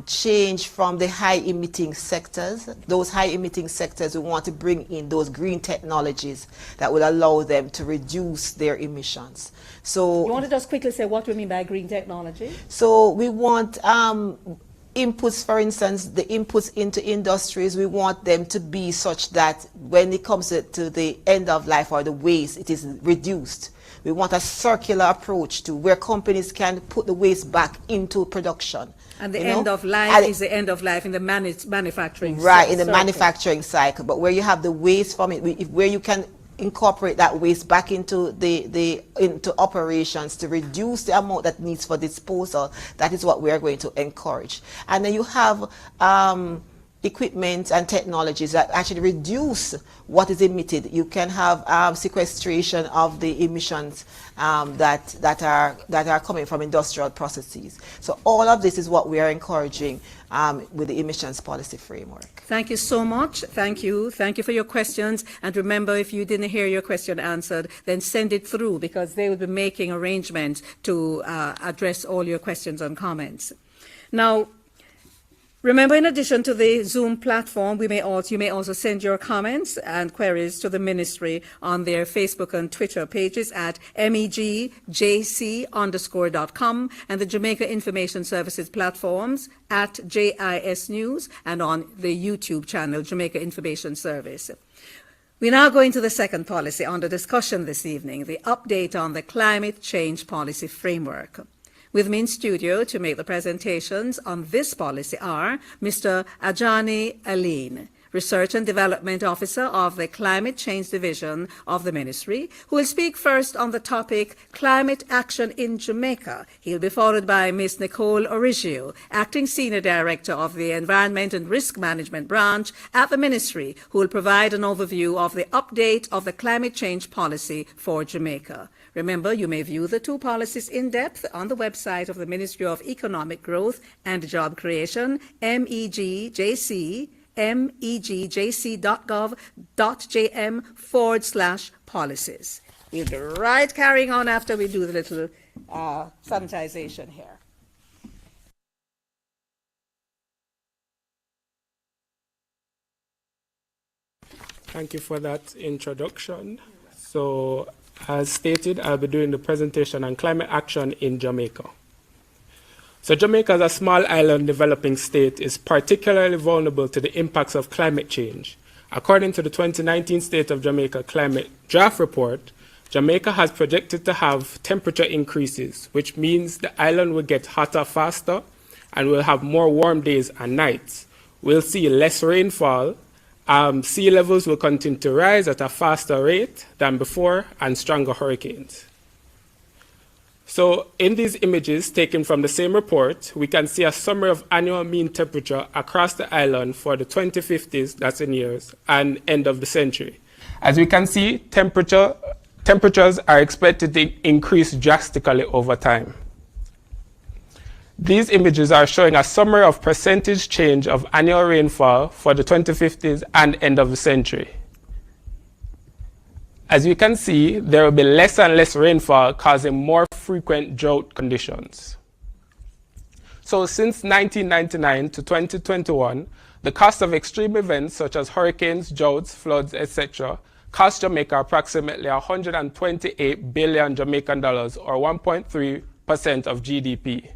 change from the high-emitting sectors. Those high-emitting sectors, we want to bring in those green technologies that will allow them to reduce their emissions. So you want to just quickly say what we mean by green technology? So we want inputs, for instance, the inputs into industries, we want them to be such that when it comes to the end of life or the waste, it is reduced. We want a circular approach to where companies can put the waste back into production. And the end of life is the end of life in the manufacturing cycle. Right, in the manufacturing cycle. But where you have the waste from it, where you can incorporate that waste back into into operations to reduce the amount that needs for disposal, that is what we are going to encourage. And then you have equipment and technologies that actually reduce what is emitted. You can have sequestration of the emissions that are coming from industrial processes. So all of this is what we are encouraging with the emissions policy framework. Thank you so much. Thank you. Thank you for your questions. And remember, if you didn't hear your question answered, then send it through, because they will be making arrangements to address all your questions and comments. Now, remember, in addition to the Zoom platform, you may also send your comments and queries to the ministry on their Facebook and Twitter pages at megjc_.com, and the Jamaica Information Services platforms at JIS News, and on the YouTube channel, Jamaica Information Service. We now go into the second policy under discussion this evening, the update on the climate change policy framework. With me in studio to make the presentations on this policy are Mr. Ajani Aline, Research and Development Officer of the Climate Change Division of the Ministry, who will speak first on the topic Climate Action in Jamaica. He'll be followed by Ms. Nicole Origio, Acting Senior Director of the Environment and Risk Management Branch at the Ministry, who will provide an overview of the update of the climate change policy for Jamaica. Remember, you may view the two policies in depth on the website of the Ministry of Economic Growth and Job Creation, megjc.gov.jm/policies. We'll be right carrying on after we do the little sanitization here. Thank you for that introduction. So, as stated, I'll be doing the presentation on climate action in Jamaica. So Jamaica, as a small island developing state, is particularly vulnerable to the impacts of climate change. According to the 2019 State of Jamaica Climate Draft Report, Jamaica has projected to have temperature increases, which means the island will get hotter faster and will have more warm days and nights. We'll see less rainfall. Sea levels will continue to rise at a faster rate than before, and stronger hurricanes. So in these images taken from the same report, we can see a summary of annual mean temperature across the island for the 2050s, that's in years, and end of the century. As we can see, temperatures are expected to increase drastically over time. These images are showing a summary of percentage change of annual rainfall for the 2050s and end of the century. As you can see, there will be less and less rainfall, causing more frequent drought conditions. So since 1999 to 2021, the cost of extreme events such as hurricanes, droughts, floods, etc. cost Jamaica approximately 128 billion Jamaican dollars, or 1.3% of GDP.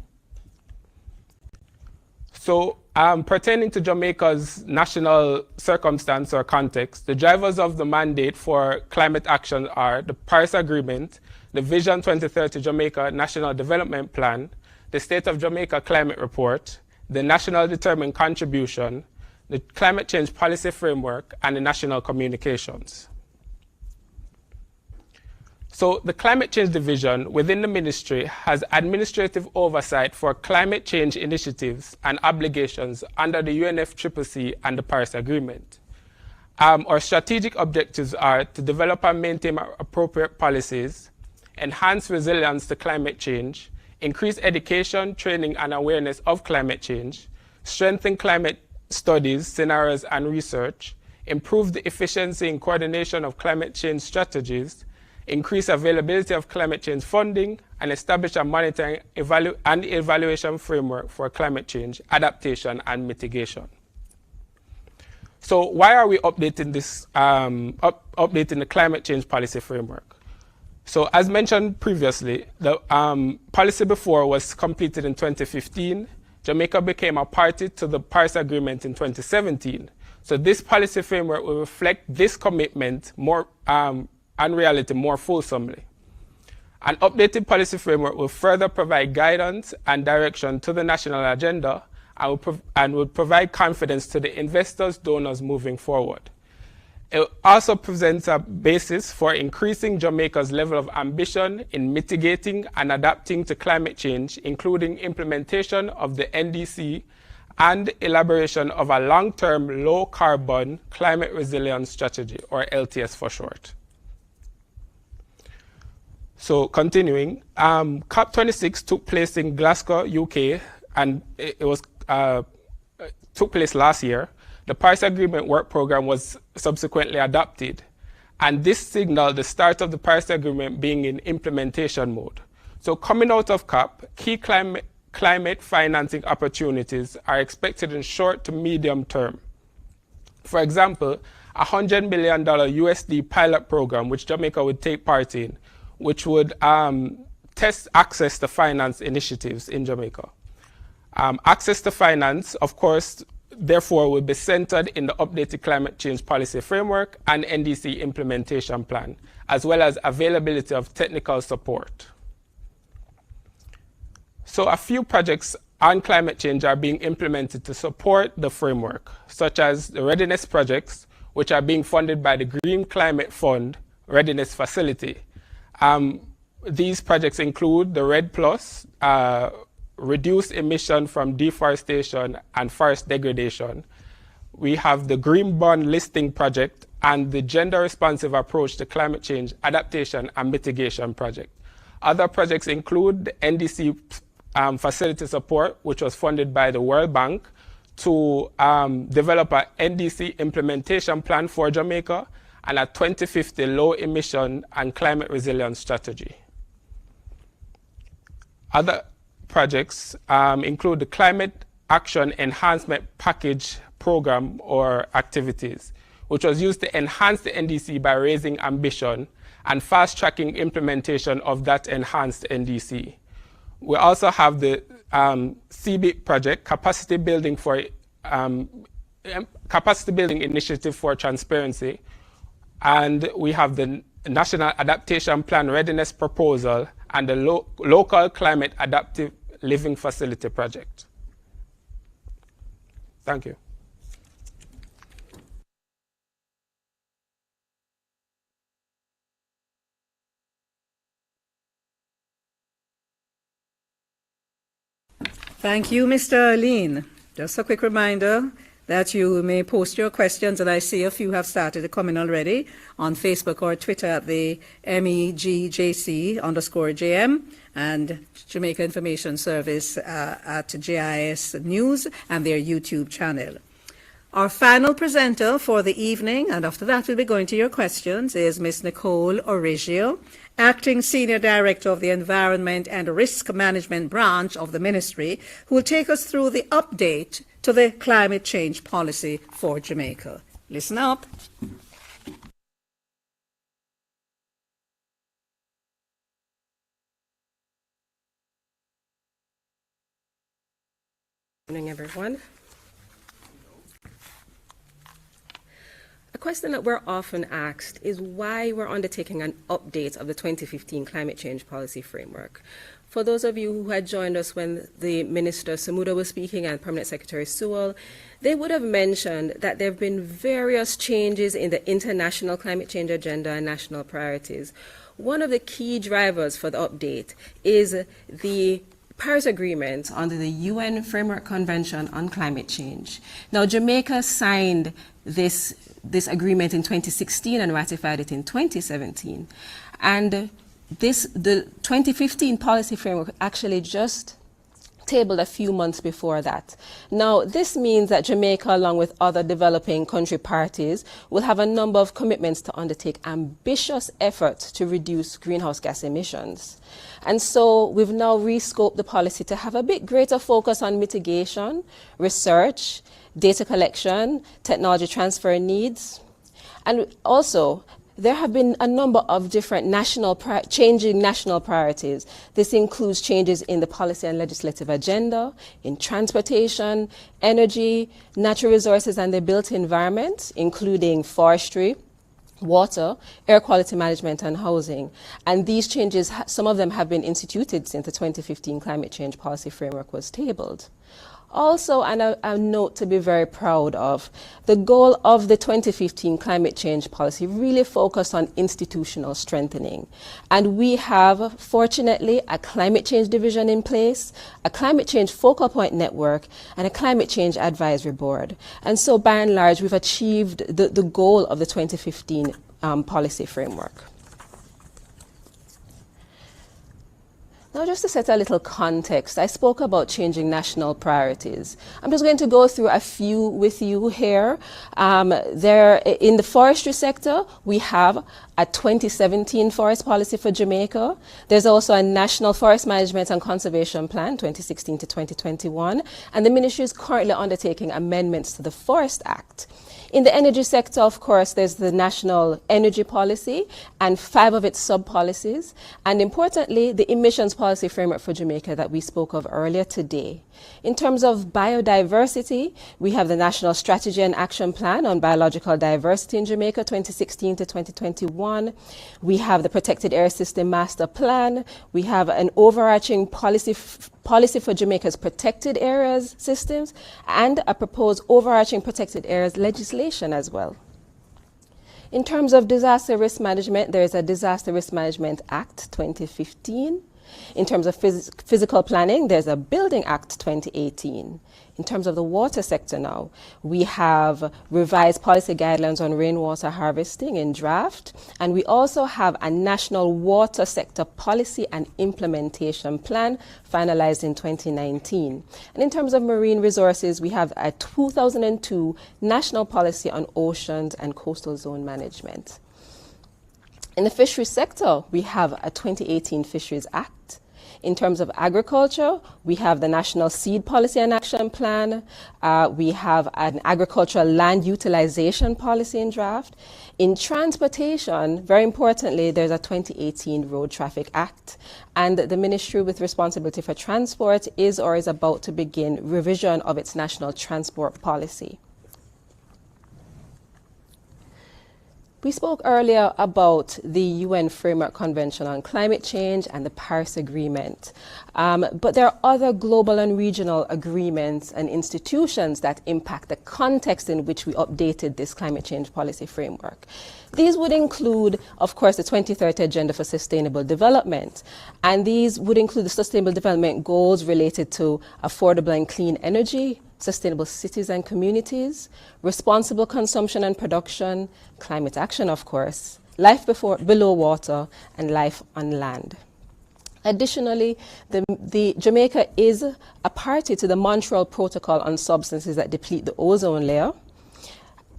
So pertaining to Jamaica's national circumstance or context, the drivers of the mandate for climate action are the Paris Agreement, the Vision 2030 Jamaica National Development Plan, the State of Jamaica Climate Report, the National Determined Contribution, the Climate Change Policy Framework, and the National Communications. So the Climate Change Division within the ministry has administrative oversight for climate change initiatives and obligations under the UNFCCC and the Paris Agreement. Our strategic objectives are to develop and maintain appropriate policies, enhance resilience to climate change, increase education, training, and awareness of climate change, strengthen climate studies, scenarios, and research, improve the efficiency and coordination of climate change strategies, increase availability of climate change funding, and establish a monitoring and evaluation framework for climate change, adaptation, and mitigation. So why are we updating this, updating the climate change policy framework? So as mentioned previously, the policy before was completed in 2015. Jamaica became a party to the Paris Agreement in 2017. So this policy framework will reflect this commitment more, and reality more fulsomely. An updated policy framework will further provide guidance and direction to the national agenda and will provide confidence to the investors, donors moving forward. It also presents a basis for increasing Jamaica's level of ambition in mitigating and adapting to climate change, including implementation of the NDC and elaboration of a long-term low-carbon climate resilience strategy, or LTS for short. So continuing, COP26 took place in Glasgow, UK, and it was took place last year. The Paris Agreement work program was subsequently adopted, and this signaled the start of the Paris Agreement being in implementation mode. So coming out of COP, key climate financing opportunities are expected in short to medium term. For example, a $100 million USD pilot program, which Jamaica would take part in, which would test access to finance initiatives in Jamaica. Access to finance, of course, therefore will be centered in the updated climate change policy framework and NDC implementation plan, as well as availability of technical support. So a few projects on climate change are being implemented to support the framework, such as the Readiness Projects, which are being funded by the Green Climate Fund Readiness Facility. These projects include the RED Plus, reduce emission from deforestation and forest degradation. We have the Green Bond Listing Project and the Gender Responsive Approach to Climate Change Adaptation and Mitigation Project. Other projects include the NDC facility support, which was funded by the World Bank to develop an NDC implementation plan for Jamaica and a 2050 low emission and climate resilience strategy. Other projects include the Climate Action Enhancement Package Program or activities, which was used to enhance the NDC by raising ambition and fast-tracking implementation of that enhanced NDC. We also have the CBIT project, Capacity Building Initiative for Transparency, and we have the National Adaptation Plan Readiness Proposal and the Local Climate Adaptive Living Facility project. Thank you. Thank you, Mr. Lean. Just a quick reminder that you may post your questions, and I see a few have started to come in already on Facebook or Twitter at the MEGJC_JM and Jamaica Information Service at JIS News and their YouTube channel. Our final presenter for the evening, and after that we'll be going to your questions, is Ms. Nicole Origio, Acting Senior Director of the Environment and Risk Management Branch of the Ministry, who will take us through the update to the climate change policy for Jamaica. Listen up. Good morning, everyone. A question that we're often asked is why we're undertaking an update of the 2015 Climate Change Policy Framework. For those of you who had joined us when the Minister Samuda was speaking and Permanent Secretary Sewell, they would have mentioned that there have been various changes in the international climate change agenda and national priorities. One of the key drivers for the update is the Paris Agreement under the UN Framework Convention on Climate Change. Now, Jamaica signed this agreement in 2016 and ratified it in 2017. And the 2015 policy framework actually just tabled a few months before that. Now, this means that Jamaica, along with other developing country parties, will have a number of commitments to undertake ambitious efforts to reduce greenhouse gas emissions. And so we've now rescoped the policy to have a bit greater focus on mitigation, research, data collection, technology transfer needs. And also, there have been a number of different changing national priorities. This includes changes in the policy and legislative agenda, in transportation, energy, natural resources and the built environment, including forestry, water, air quality management and housing. And these changes, some of them have been instituted since the 2015 Climate Change Policy Framework was tabled. Also, and a note to be very proud of, the goal of the 2015 climate change policy really focused on institutional strengthening. And we have, fortunately, a climate change division in place, a climate change focal point network, and a climate change advisory board. And so, by and large, we've achieved the goal of the 2015 policy framework. Now, just to set a little context, I spoke about changing national priorities. I'm just going to go through a few with you here. In the forestry sector, we have a 2017 forest policy for Jamaica. There's also a National Forest Management and Conservation Plan, 2016 to 2021. And the ministry is currently undertaking amendments to the Forest Act. In the energy sector, of course, there's the National Energy Policy and 5 of its sub-policies. And importantly, the Emissions Policy Framework for Jamaica that we spoke of earlier today. In terms of biodiversity, we have the National Strategy and Action Plan on Biological Diversity in Jamaica, 2016 to 2021. 2021. We have the Protected Area System Master Plan. We have an overarching policy for Jamaica's protected areas systems, and a proposed overarching protected areas legislation as well. In terms of disaster risk management, there is a Disaster Risk Management Act 2015. In terms of physical planning, there's a Building Act 2018. In terms of the water sector now, we have revised policy guidelines on rainwater harvesting in draft, and we also have a national water sector policy and implementation plan finalized in 2019. And in terms of marine resources, we have a 2002 national policy on oceans and coastal zone management. In the fisheries sector, we have a 2018 Fisheries Act. In terms of agriculture, we have the National Seed Policy and Action Plan. We have an agricultural land utilization policy in draft. In transportation, very importantly, there's a 2018 Road Traffic Act. And the ministry with responsibility for transport is or is about to begin revision of its national transport policy. We spoke earlier about the UN Framework Convention on Climate Change and the Paris Agreement. But there are other global and regional agreements and institutions that impact the context in which we updated this climate change policy framework. These would include, of course, the 2030 Agenda for Sustainable Development. And these would include the Sustainable Development Goals related to affordable and clean energy, sustainable cities and communities, responsible consumption and production, climate action, of course, life below water, and life on land. Additionally, the Jamaica is a party to the Montreal Protocol on substances that deplete the ozone layer.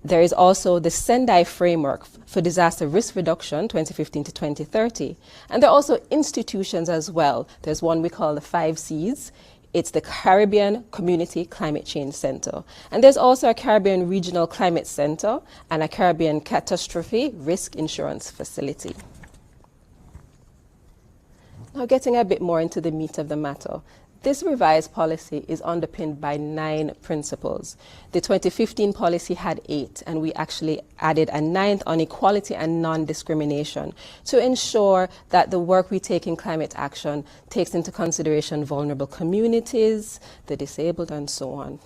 There is also the Sendai Framework for Disaster Risk Reduction, 2015 to 2030. And there are also institutions as well. There's one we call the 5 Cs. It's the Caribbean Community Climate Change Center. And there's also a Caribbean Regional Climate Center and a Caribbean Catastrophe Risk Insurance Facility. Now getting a bit more into the meat of the matter. This revised policy is underpinned by 9 principles. The 2015 policy had 8, and we actually added a 9th on equality and non-discrimination to ensure that the work we take in climate action takes into consideration vulnerable communities, the disabled, and so on.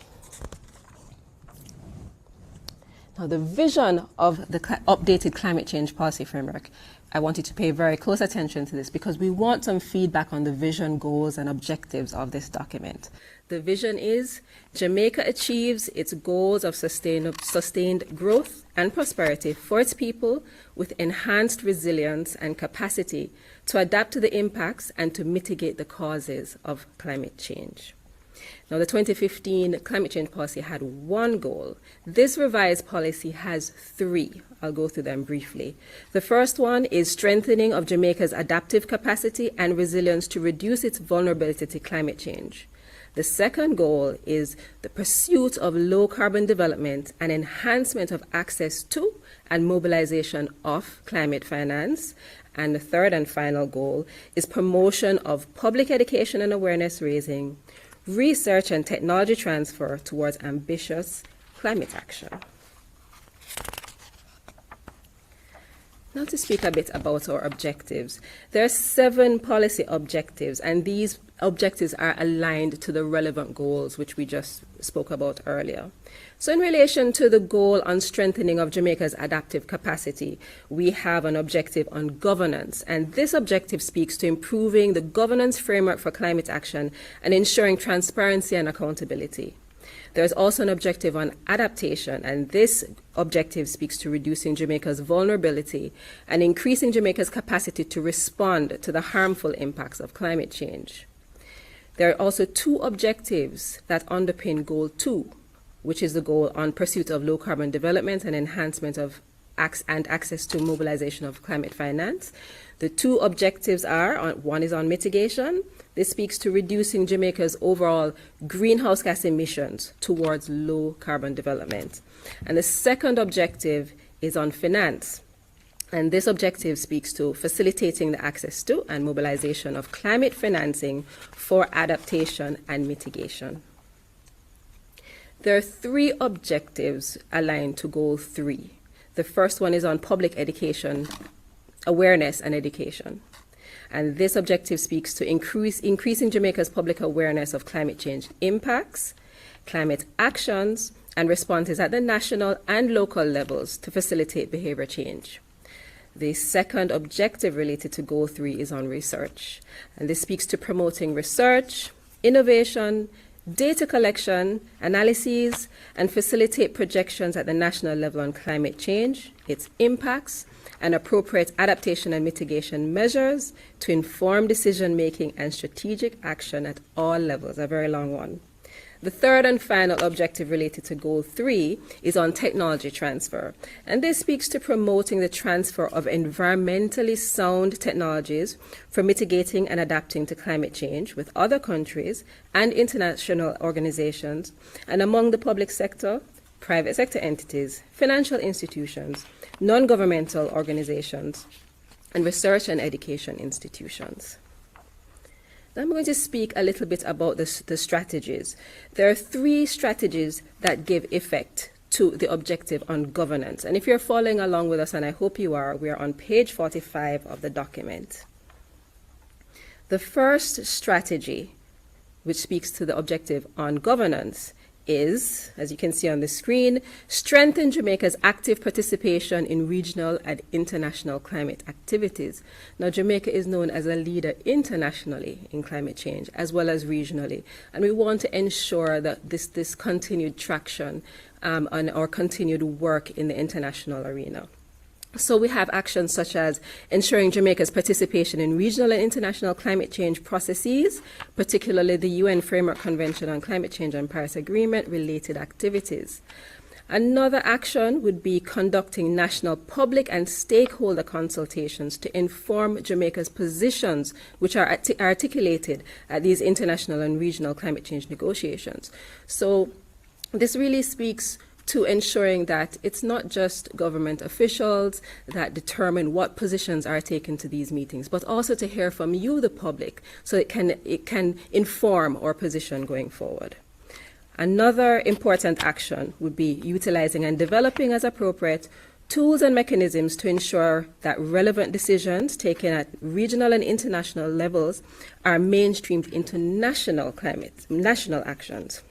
Now, the vision of the updated climate change policy framework, I want you to pay very close attention to this because we want some feedback on the vision, goals, and objectives of this document. The vision is Jamaica achieves its goals of sustained growth and prosperity for its people with enhanced resilience and capacity to adapt to the impacts and to mitigate the causes of climate change. Now, the 2015 climate change policy had 1 goal. This revised policy has 3. I'll go through them briefly. The first one is strengthening of Jamaica's adaptive capacity and resilience to reduce its vulnerability to climate change. The second goal is the pursuit of low carbon development and enhancement of access to and mobilization of climate finance. And the third and final goal is promotion of public education and awareness raising, research and technology transfer towards ambitious climate action. Now to speak a bit about our objectives. There are 7 policy objectives, and these objectives are aligned to the relevant goals which we just spoke about earlier. So in relation to the goal on strengthening of Jamaica's adaptive capacity, we have an objective on governance, and this objective speaks to improving the governance framework for climate action and ensuring transparency and accountability. There's also an objective on adaptation, and this objective speaks to reducing Jamaica's vulnerability and increasing Jamaica's capacity to respond to the harmful impacts of climate change. There are also 2 objectives that underpin Goal 2, which is the goal on pursuit of low carbon development and enhancement of access to mobilization of climate finance. The 2 objectives are, one is on mitigation. This speaks to reducing Jamaica's overall greenhouse gas emissions towards low carbon development. And the second objective is on finance. And this objective speaks to facilitating the access to and mobilization of climate financing for adaptation and mitigation. There are 3 objectives aligned to Goal 3. The first one is on public education awareness and education. And this objective speaks to increasing Jamaica's public awareness of climate change impacts, climate actions, and responses at the national and local levels to facilitate behavior change. The second objective related to Goal 3 is on research. And this speaks to promoting research, innovation, data collection, analyses, and facilitate projections at the national level on climate change, its impacts, and appropriate adaptation and mitigation measures to inform decision-making and strategic action at all levels, a very long one. The third and final objective related to Goal 3 is on technology transfer. And this speaks to promoting the transfer of environmentally sound technologies for mitigating and adapting to climate change with other countries and international organizations, and among the public sector, private sector entities, financial institutions, non-governmental organizations, and research and education institutions. Now I'm going to speak a little bit about the strategies. There are 3 strategies that give effect to the objective on governance. And if you're following along with us, and I hope you are, we are on page 45 of the document. The first strategy, which speaks to the objective on governance, is, as you can see on the screen, strengthen Jamaica's active participation in regional and international climate activities. Now, Jamaica is known as a leader internationally in climate change, as well as regionally, and we want to ensure that this continued traction and our continued work in the international arena. So we have actions such as ensuring Jamaica's participation in regional and international climate change processes, particularly the UN Framework Convention on Climate Change and Paris Agreement related activities. Another action would be conducting national public and stakeholder consultations to inform Jamaica's positions, which are articulated at these international and regional climate change negotiations. So this really speaks to ensuring that it's not just government officials that determine what positions are taken to these meetings, but also to hear from you, the public, so it can inform our position going forward. Another important action would be utilizing and developing as appropriate tools and mechanisms to ensure that relevant decisions taken at regional and international levels are mainstreamed into national actions.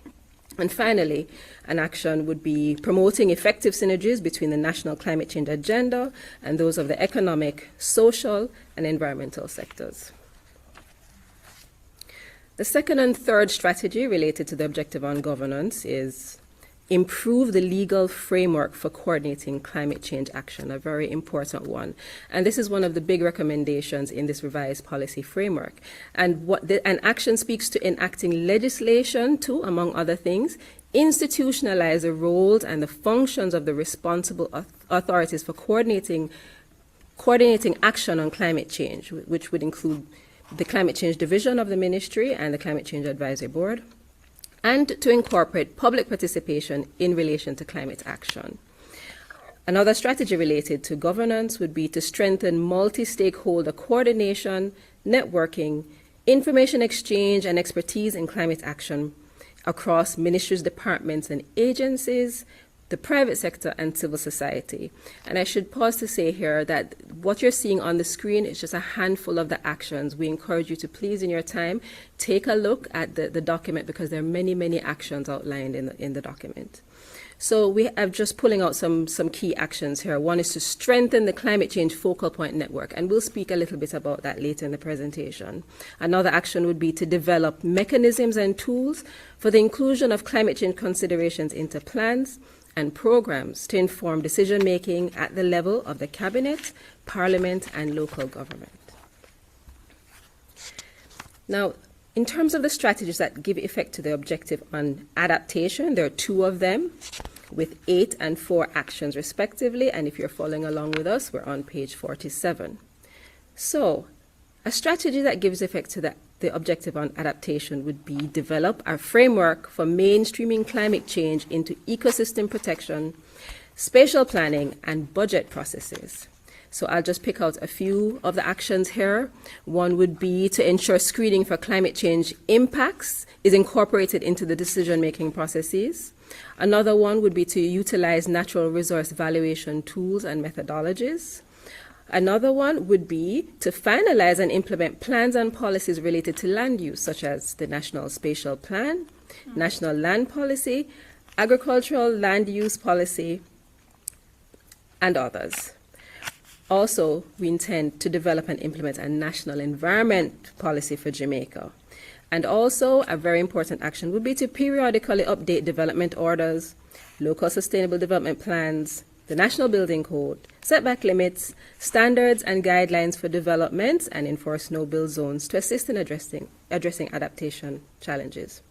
And finally, an action would be promoting effective synergies between the national climate change agenda and those of the economic, social, and environmental sectors. The second and third strategy related to the objective on governance is improve the legal framework for coordinating climate change action, a very important one. And this is one of the big recommendations in this revised policy framework. And an action speaks to enacting legislation to, among other things, institutionalize the roles and the functions of the responsible authorities for coordinating action on climate change, which would include the Climate Change Division of the Ministry and the Climate Change Advisory Board, and to incorporate public participation in relation to climate action. Another strategy related to governance would be to strengthen multi-stakeholder coordination, networking, information exchange, and expertise in climate action across ministries, departments, and agencies, the private sector, and civil society. And I should pause to say here that what you're seeing on the screen is just a handful of the actions. We encourage you to please, in your time, take a look at the document, because there are many, many actions outlined in the document. So we have just pulling out some key actions here. One is to strengthen the climate change focal point network, and we'll speak a little bit about that later in the presentation. Another action would be to develop mechanisms and tools for the inclusion of climate change considerations into plans and programs to inform decision-making at the level of the Cabinet, Parliament, and local government. Now, in terms of the strategies that give effect to the objective on adaptation, there are 2 of them, with 8 and 4 actions respectively, and if you're following along with us, we're on page 47. So, a strategy that gives effect to the objective on adaptation would be develop a framework for mainstreaming climate change into ecosystem protection, spatial planning, and budget processes. So I'll just pick out a few of the actions here. One would be to ensure screening for climate change impacts is incorporated into the decision-making processes. Another one would be to utilize natural resource valuation tools and methodologies. Another one would be to finalize and implement plans and policies related to land use, such as the National Spatial Plan, National Land Policy, Agricultural Land Use Policy, and others. Also, we intend to develop and implement a national environment policy for Jamaica. And also, a very important action would be to periodically update development orders, local sustainable development plans, the National Building Code, setback limits, standards and guidelines for development, and enforce no-build zones to assist in addressing adaptation challenges.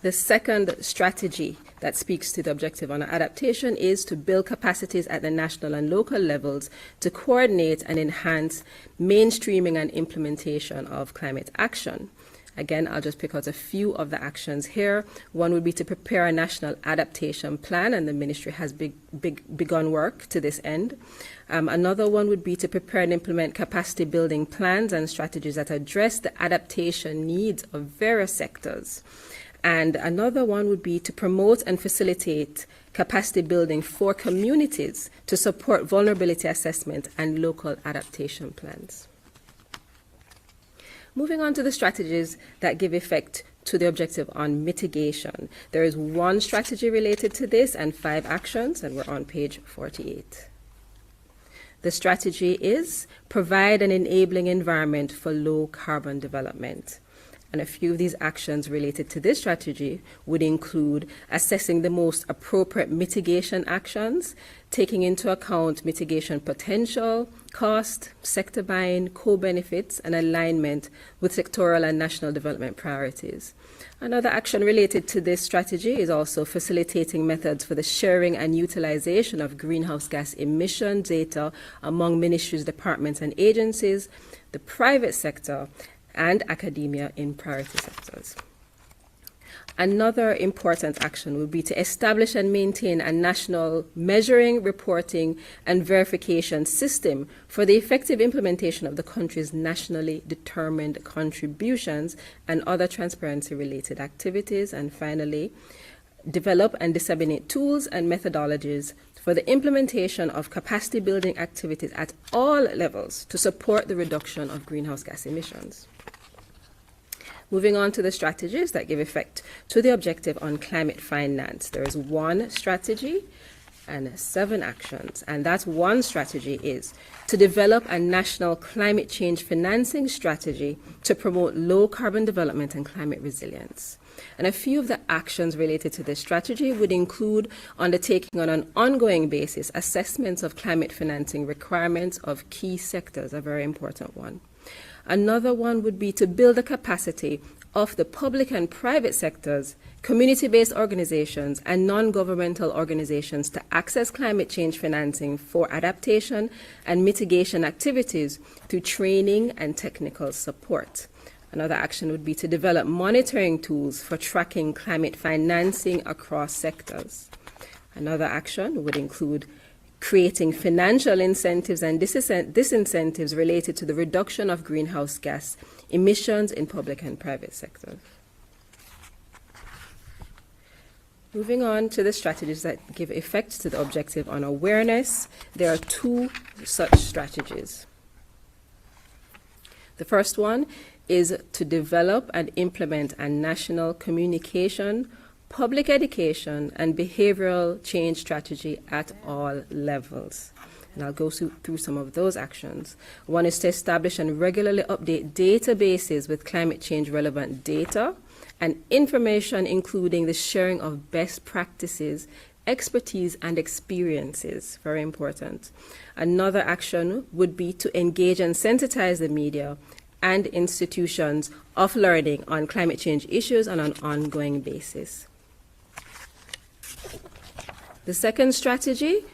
The second strategy that speaks to the objective on adaptation is to build capacities at the national and local levels to coordinate and enhance mainstreaming and implementation of climate action. Again, I'll just pick out a few of the actions here. One would be to prepare a national adaptation plan, and the ministry has begun work to this end. Another one would be to prepare and implement capacity building plans and strategies that address the adaptation needs of various sectors. And another one would be to promote and facilitate capacity building for communities to support vulnerability assessment and local adaptation plans. Moving on to the strategies that give effect to the objective on mitigation. There is one strategy related to this and 5 actions, and we're on page 48. The strategy is provide an enabling environment for low carbon development. And a few of these actions related to this strategy would include assessing the most appropriate mitigation actions, taking into account mitigation potential, cost, sector buy-in, co-benefits, and alignment with sectoral and national development priorities. Another action related to this strategy is also facilitating methods for the sharing and utilization of greenhouse gas emission data among ministries, departments, and agencies, the private sector, and academia in priority sectors. Another important action would be to establish and maintain a national measuring, reporting, and verification system for the effective implementation of the country's nationally determined contributions and other transparency-related activities. And finally, develop and disseminate tools and methodologies for the implementation of capacity building activities at all levels to support the reduction of greenhouse gas emissions. Moving on to the strategies that give effect to the objective on climate finance. There is one strategy and 7 actions, and that one strategy is to develop a national climate change financing strategy to promote low carbon development and climate resilience. And a few of the actions related to this strategy would include undertaking on an ongoing basis assessments of climate financing requirements of key sectors, a very important one. Another one would be to build the capacity of the public and private sectors, community-based organizations, and non-governmental organizations to access climate change financing for adaptation and mitigation activities through training and technical support. Another action would be to develop monitoring tools for tracking climate financing across sectors. Another action would include creating financial incentives and disincentives related to the reduction of greenhouse gas emissions in public and private sectors. Moving on to the strategies that give effect to the objective on awareness, there are 2 such strategies. The first one is to develop and implement a national communication, public education, and behavioral change strategy at all levels. And I'll go through some of those actions. One is to establish and regularly update databases with climate change relevant data and information, including the sharing of best practices, expertise, and experiences. Very important. Another action would be to engage and sensitize the media and institutions of learning on climate change issues on an ongoing basis. The second strategy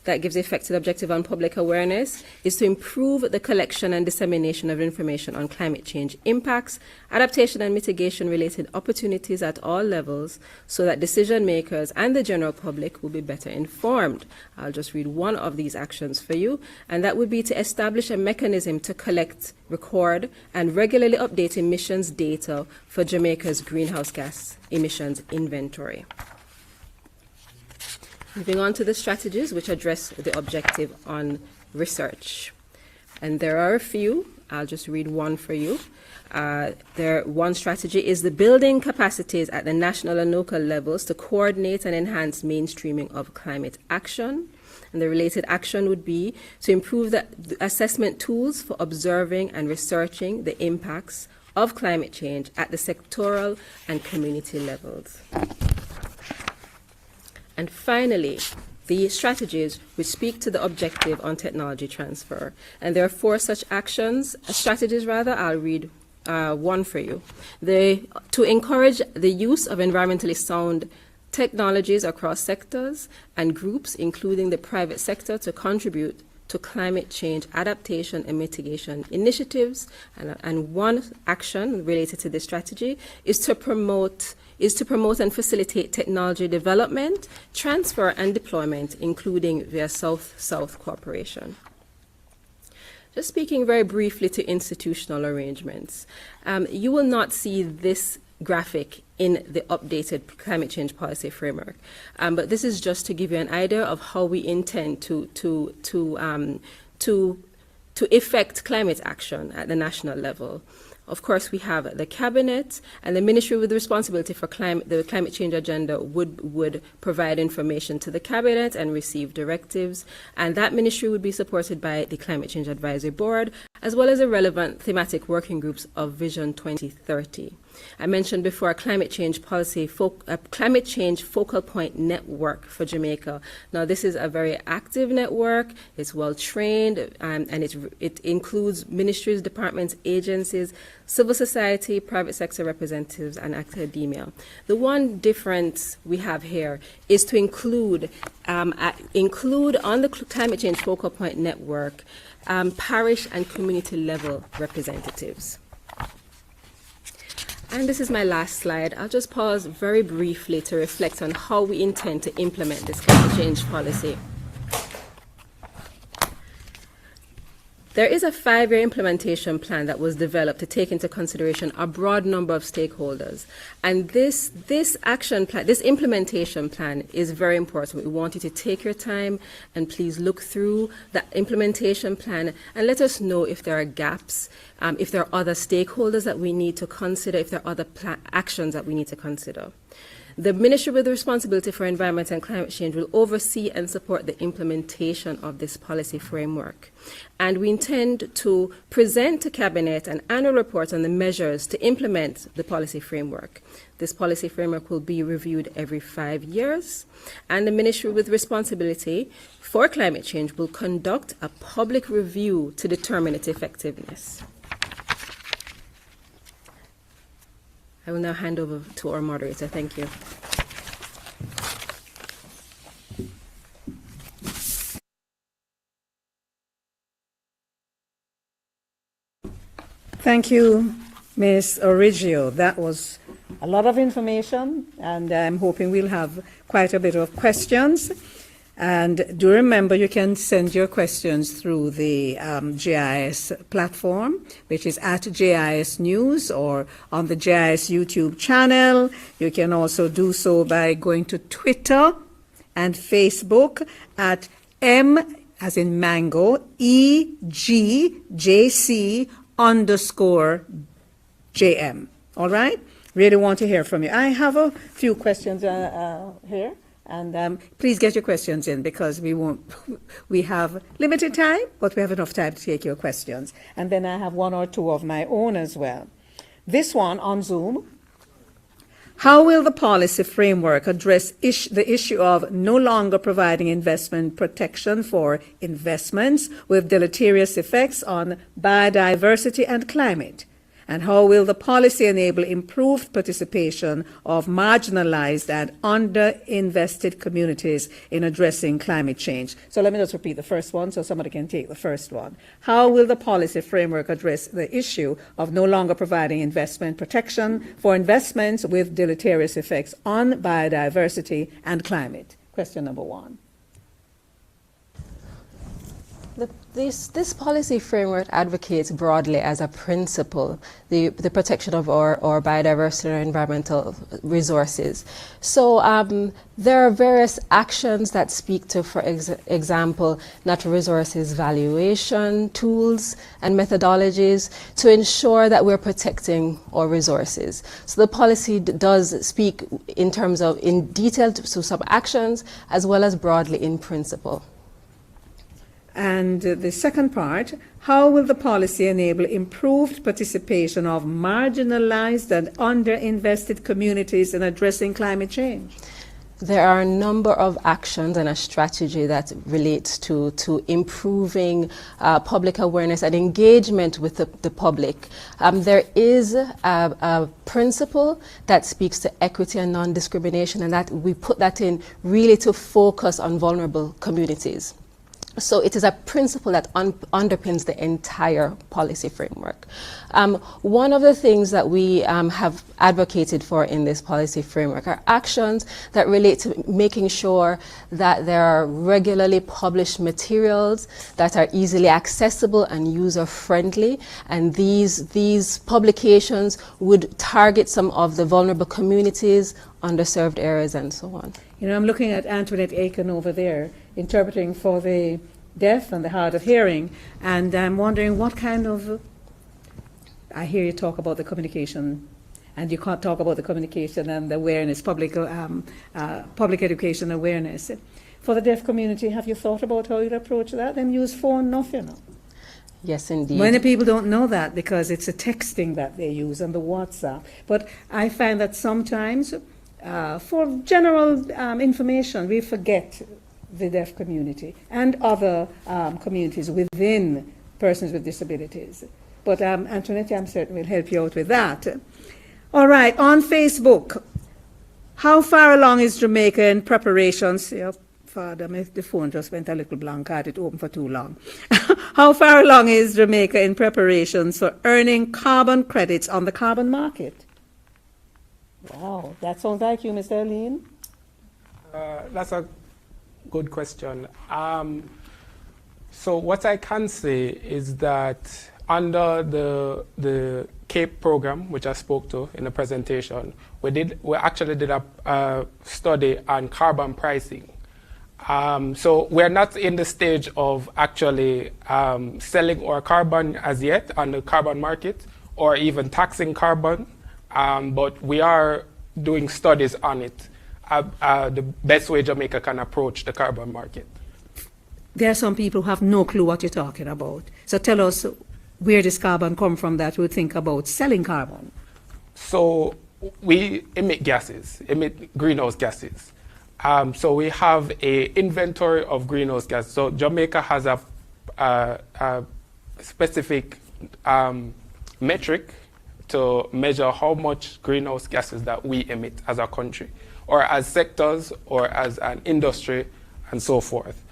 that gives effect to the objective on public awareness is to improve the collection and dissemination of information on climate change impacts, adaptation and mitigation related opportunities at all levels so that decision makers and the general public will be better informed. I'll just read one of these actions for you, and that would be to establish a mechanism to collect, record, and regularly update emissions data for Jamaica's greenhouse gas emissions inventory. Moving on to the strategies which address the objective on research. And there are a few. I'll just read one for you. One strategy is the building capacities at the national and local levels to coordinate and enhance mainstreaming of climate action. And the related action would be to improve the assessment tools for observing and researching the impacts of climate change at the sectoral and community levels. And finally, the strategies which speak to the objective on technology transfer. And there are 4 such strategies. I'll read one for you. To encourage the use of environmentally sound technologies across sectors and groups, including the private sector, to contribute to climate change adaptation and mitigation initiatives. And one action related to this strategy is to promote and facilitate technology development, transfer, and deployment, including via South-South cooperation. Just speaking very briefly to institutional arrangements, you will not see this graphic in the updated climate change policy framework, but this is just to give you an idea of how we intend to effect climate action at the national level. Of course, we have the cabinet, and the ministry with responsibility for the climate change agenda would provide information to the cabinet and receive directives, and that ministry would be supported by the Climate Change Advisory Board, as well as the relevant thematic working groups of Vision 2030. I mentioned before a climate change focal point network for Jamaica. Now, this is a very active network. It's well trained, and it includes ministries, departments, agencies, civil society, private sector representatives, and academia. The one difference we have here is to include on the climate change focal point network parish and community level representatives. And this is my last slide. I'll just pause very briefly to reflect on how we intend to implement this climate change policy. There is a 5-year implementation plan that was developed to take into consideration a broad number of stakeholders. And this action plan, this implementation plan is very important. We want you to take your time and please look through the implementation plan and let us know if there are gaps, if there are other stakeholders that we need to consider, if there are other actions that we need to consider. The Ministry with the responsibility for environment and climate change will oversee and support the implementation of this policy framework. And we intend to present to Cabinet an annual report on the measures to implement the policy framework. This policy framework will be reviewed every 5 years, and the Ministry with responsibility for climate change will conduct a public review to determine its effectiveness. I will now hand over to our moderator. Thank you. Thank you, Ms. Origio. That was a lot of information, and I'm hoping we'll have quite a bit of questions. And do remember, you can send your questions through the GIS platform, which is at GIS News, or on the GIS YouTube channel. You can also do so by going to Twitter and Facebook at M as in mango, EGJC_JM. All right? Really want to hear from you. I have a few questions here. And please get your questions in, because we have limited time, but we have enough time to take your questions. And then I have 1 or 2 of my own as well. This one on Zoom. How will the policy framework address the issue of no longer providing investment protection for investments with deleterious effects on biodiversity and climate? And how will the policy enable improved participation of marginalized and underinvested communities in addressing climate change? So let me just repeat the first one so somebody can take the first one. How will the policy framework address the issue of no longer providing investment protection for investments with deleterious effects on biodiversity and climate? Question number 1. The This policy framework advocates broadly as a principle the protection of our biodiversity and environmental resources. So there are various actions that speak to, for example, natural resources valuation tools and methodologies to ensure that we're protecting our resources. So the policy does speak in terms of in detail to some actions as well as broadly in principle. And the second part, how will the policy enable improved participation of marginalized and underinvested communities in addressing climate change? There are a number of actions and a strategy that relates to improving public awareness and engagement with the public. There is a principle that speaks to equity and non-discrimination, and that we put that in really to focus on vulnerable communities. So it is a principle that underpins the entire policy framework. One of the things that we have advocated for in this policy framework are actions that relate to making sure that there are regularly published materials that are easily accessible and user-friendly, and these publications would target some of the vulnerable communities, underserved areas, and so on. You know, I'm looking at Antoinette Aiken over there, interpreting for the deaf and the hard of hearing, and I'm wondering what kind of, I hear you talk about the communication, and you can't talk about the communication and the awareness, public education awareness. For the deaf community, have you thought about how you'd approach that? Them use phone enough, you know. Yes, indeed. Many people don't know that because it's a texting that they use and the WhatsApp. But I find that sometimes for general information, we forget the deaf community and other communities within persons with disabilities. But Antoinette, I'm certain will help you out with that. All right, on Facebook, how far along is Jamaica in preparations? Yeah, Father, the phone just went a little blank. I had it open for too long. How far along is Jamaica in preparations for earning carbon credits on the carbon market? Wow, that sounds like you, Mr. Aline. That's a good question. So what I can say is that under the CAPE program, which I spoke to in the presentation, we actually did a study on carbon pricing. So we're not in the stage of actually selling our carbon as yet on the carbon market or even taxing carbon, but we are doing studies on it. The best way Jamaica can approach the carbon market. There are some people who have no clue what you're talking about. So tell us, where does carbon come from that would think about selling carbon? So we emit greenhouse gases. So we have an inventory of greenhouse gases. So Jamaica has a specific metric to measure how much greenhouse gases that we emit as a country, or as sectors, or as an industry, and so forth.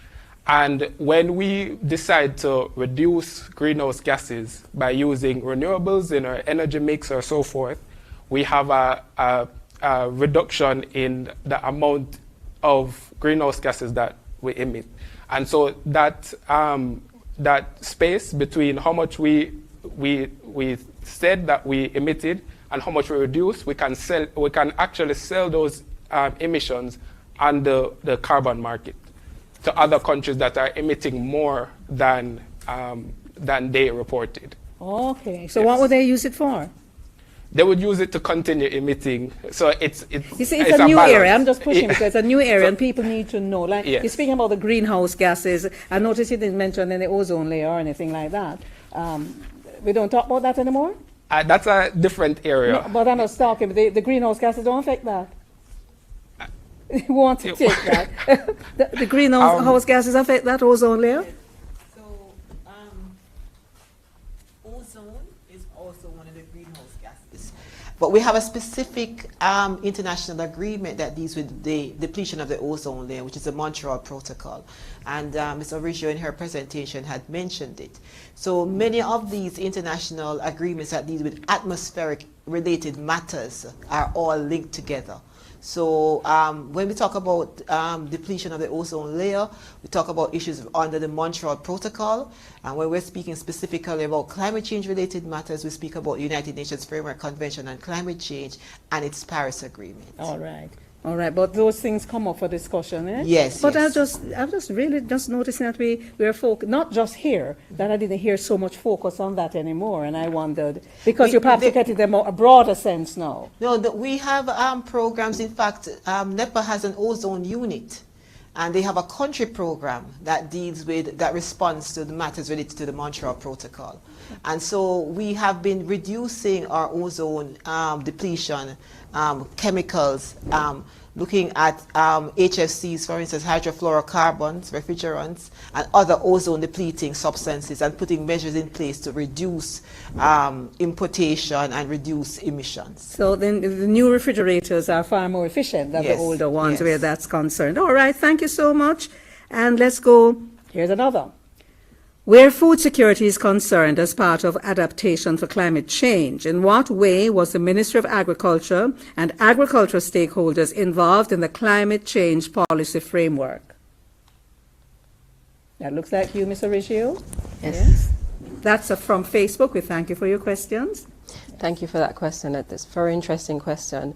And when we decide to reduce greenhouse gases by using renewables in our energy mix or so forth, we have a reduction in the amount of greenhouse gases that we emit. And so that space between how much we said that we emitted and how much we reduced, we can actually sell those emissions on the carbon market to other countries that are emitting more than they reported. Okay, so yes. What would they use it for? They would use it to continue emitting. So it's you see, it's a new balance. area. I'm just pushing because it's a new area and people need to know. Like yes. You're speaking about the greenhouse gases. I noticed you didn't mention any ozone layer or anything like that. We don't talk about that anymore? That's a different area. No, but I'm not talking. The greenhouse gases don't affect that. You want to take that? the greenhouse gases affect that ozone layer? So, ozone is also one of the greenhouse gases. But we have a specific international agreement that deals with the depletion of the ozone layer, which is the Montreal Protocol. And Ms. Origio in her presentation had mentioned it. So many of these international agreements that deal with atmospheric related matters are all linked together. So when we talk about depletion of the ozone layer, we talk about issues under the Montreal Protocol. And when we're speaking specifically about climate change related matters, we speak about United Nations Framework Convention on Climate Change and its Paris Agreement. All right. All right, but those things come up for discussion, eh? Yes. But yes. I've just really just noticing that we're not just here, that I didn't hear so much focus on that anymore, and I wondered, because you perhaps look at it in a broader sense now. No, we have programs. In fact, NEPA has an ozone unit, and they have a country program that responds to the matters related to the Montreal Protocol. And so we have been reducing our ozone depletion chemicals, looking at HFCs, for instance, hydrofluorocarbons, refrigerants, and other ozone depleting substances, and putting measures in place to reduce importation and reduce emissions. So then the new refrigerators are far more efficient than Yes, the older ones yes. where that's concerned. All right, thank you so much. And let's go, here's another. Where food security is concerned as part of adaptation for climate change, in what way was the Ministry of Agriculture and agricultural stakeholders involved in the climate change policy framework? That looks like you, Mr. Riggio. Yes. That's from Facebook. We thank you for your questions. Thank you for that question. It's a very interesting question.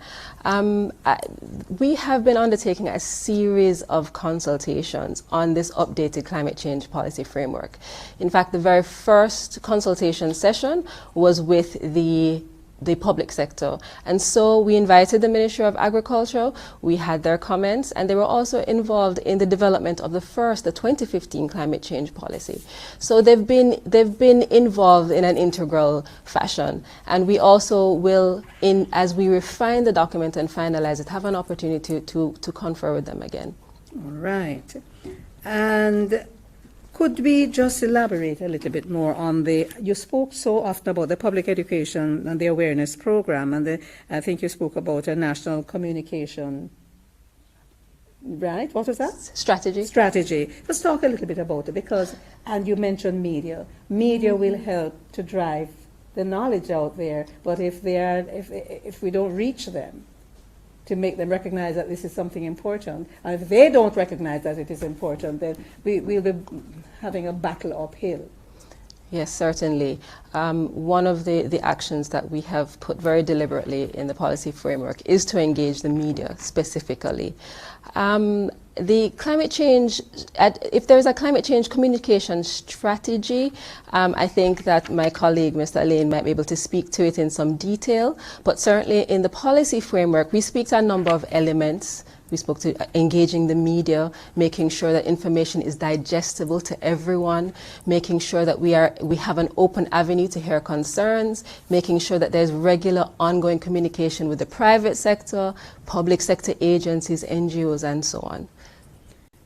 We have been undertaking a series of consultations on this updated climate change policy framework. In fact, the very first consultation session was with the public sector. And so we invited the Ministry of Agriculture, we had their comments, and they were also involved in the development of the 2015 climate change policy. So they've been involved in an integral fashion. And we also will, as we refine the document and finalize it, have an opportunity to confer with them again. All right. And could we just elaborate a little bit more on you spoke so often about the public education and the awareness program, and I think you spoke about a national communication, right? What was that? Strategy. Strategy. Let's talk a little bit about it, and you mentioned media. Media will help to drive the knowledge out there, but if we don't reach them, to make them recognize that this is something important. And if they don't recognize that it is important, then we'll be having a battle uphill. Yes, certainly. One of the actions that we have put very deliberately in the policy framework is to engage the media specifically. The climate change, if there's a climate change communication strategy, I think that my colleague, Mr. Alain, might be able to speak to it in some detail. But certainly in the policy framework, we speak to a number of elements. We spoke to engaging the media, making sure that information is digestible to everyone, making sure that we have an open avenue to hear concerns, making sure that there's regular ongoing communication with the private sector, public sector agencies, NGOs, and so on.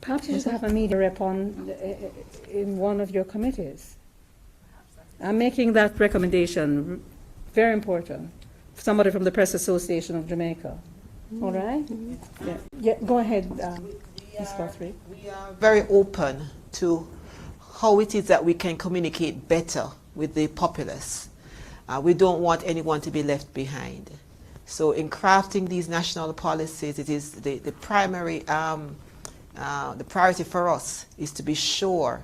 Perhaps you should have a media rep in one of your committees. I'm making that recommendation, very important. Somebody from the Press Association of Jamaica. All right? Yeah, go ahead, Ms. Guthrie. We are very open to how it is that we can communicate better with the populace. We don't want anyone to be left behind. So in crafting these national policies, it is the primary, the priority for us is to be sure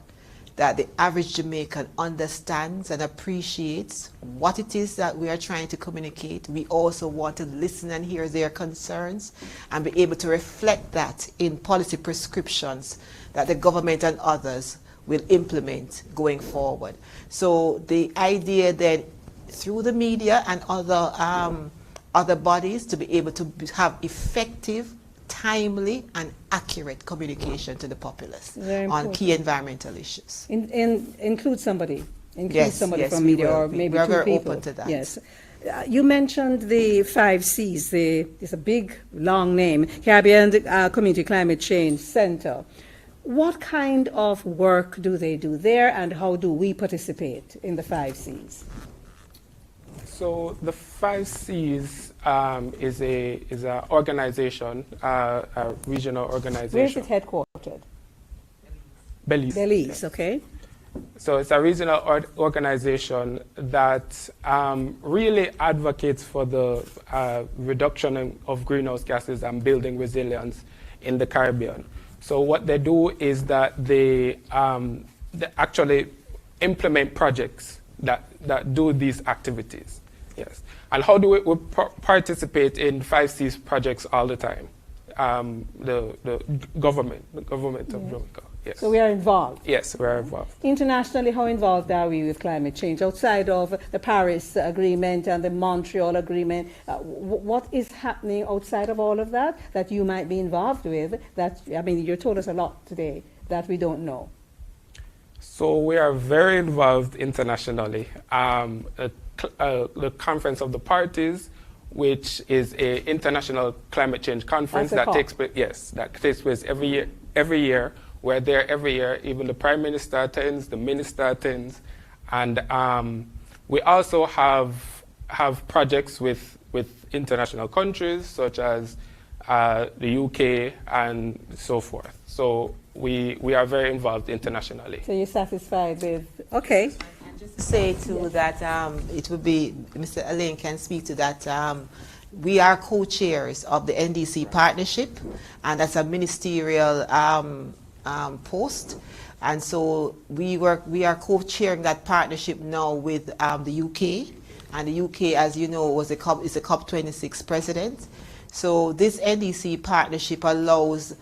that the average Jamaican understands and appreciates what it is that we are trying to communicate. We also want to listen and hear their concerns and be able to reflect that in policy prescriptions that the government and others will implement going forward. So the idea then through the media and other bodies to be able to have effective, timely and accurate communication to the populace on key environmental issues. Include somebody. Yes, from media, or maybe we are two very people. open to that. Yes. You mentioned the 5 C's. It's a big, long name. Caribbean Community Climate Change Center. What kind of work do they do there, and how do we participate in the 5 C's? So the 5 C's is a organization, a regional organization. Where is it headquartered? Belize. Belize, okay. So it's a regional organization that really advocates for the reduction of greenhouse gases and building resilience in the Caribbean. So what they do is that they actually implement projects that do these activities. Yes. And how do we participate in 5Cs projects all the time? The government of Jamaica. Yes. So we are involved. Yes, we are involved. Internationally, how involved are we with climate change? Outside of the Paris Agreement and the Montreal Agreement, what is happening outside of all of that that you might be involved with? That, I mean, you told us a lot today that we don't know. So we are very involved internationally. The Conference of the Parties, which is an international climate change conference that takes place. Yes, that takes place every year. We're there every year. Even the Prime Minister attends, the Minister attends, and we also have projects with international countries such as the UK and so forth. So we are very involved internationally. So you're satisfied with? Okay. Just to say too that it would be, Mr. Alain can speak to that. We are co-chairs of the NDC partnership, and that's a ministerial post. And so we are co-chairing that partnership now with the UK. And the UK, as you know, is a COP26 president. So this NDC partnership allows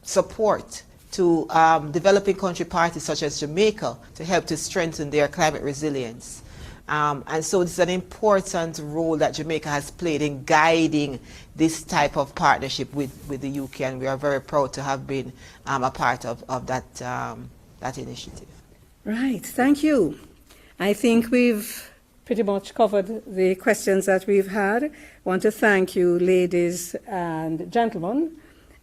support to developing country parties such as Jamaica to help to strengthen their climate resilience. And so this is an important role that Jamaica has played in guiding this type of partnership with the UK, and we are very proud to have been a part of that initiative. Right, thank you. I think we've pretty much covered the questions that we've had. I want to thank you, ladies and gentlemen.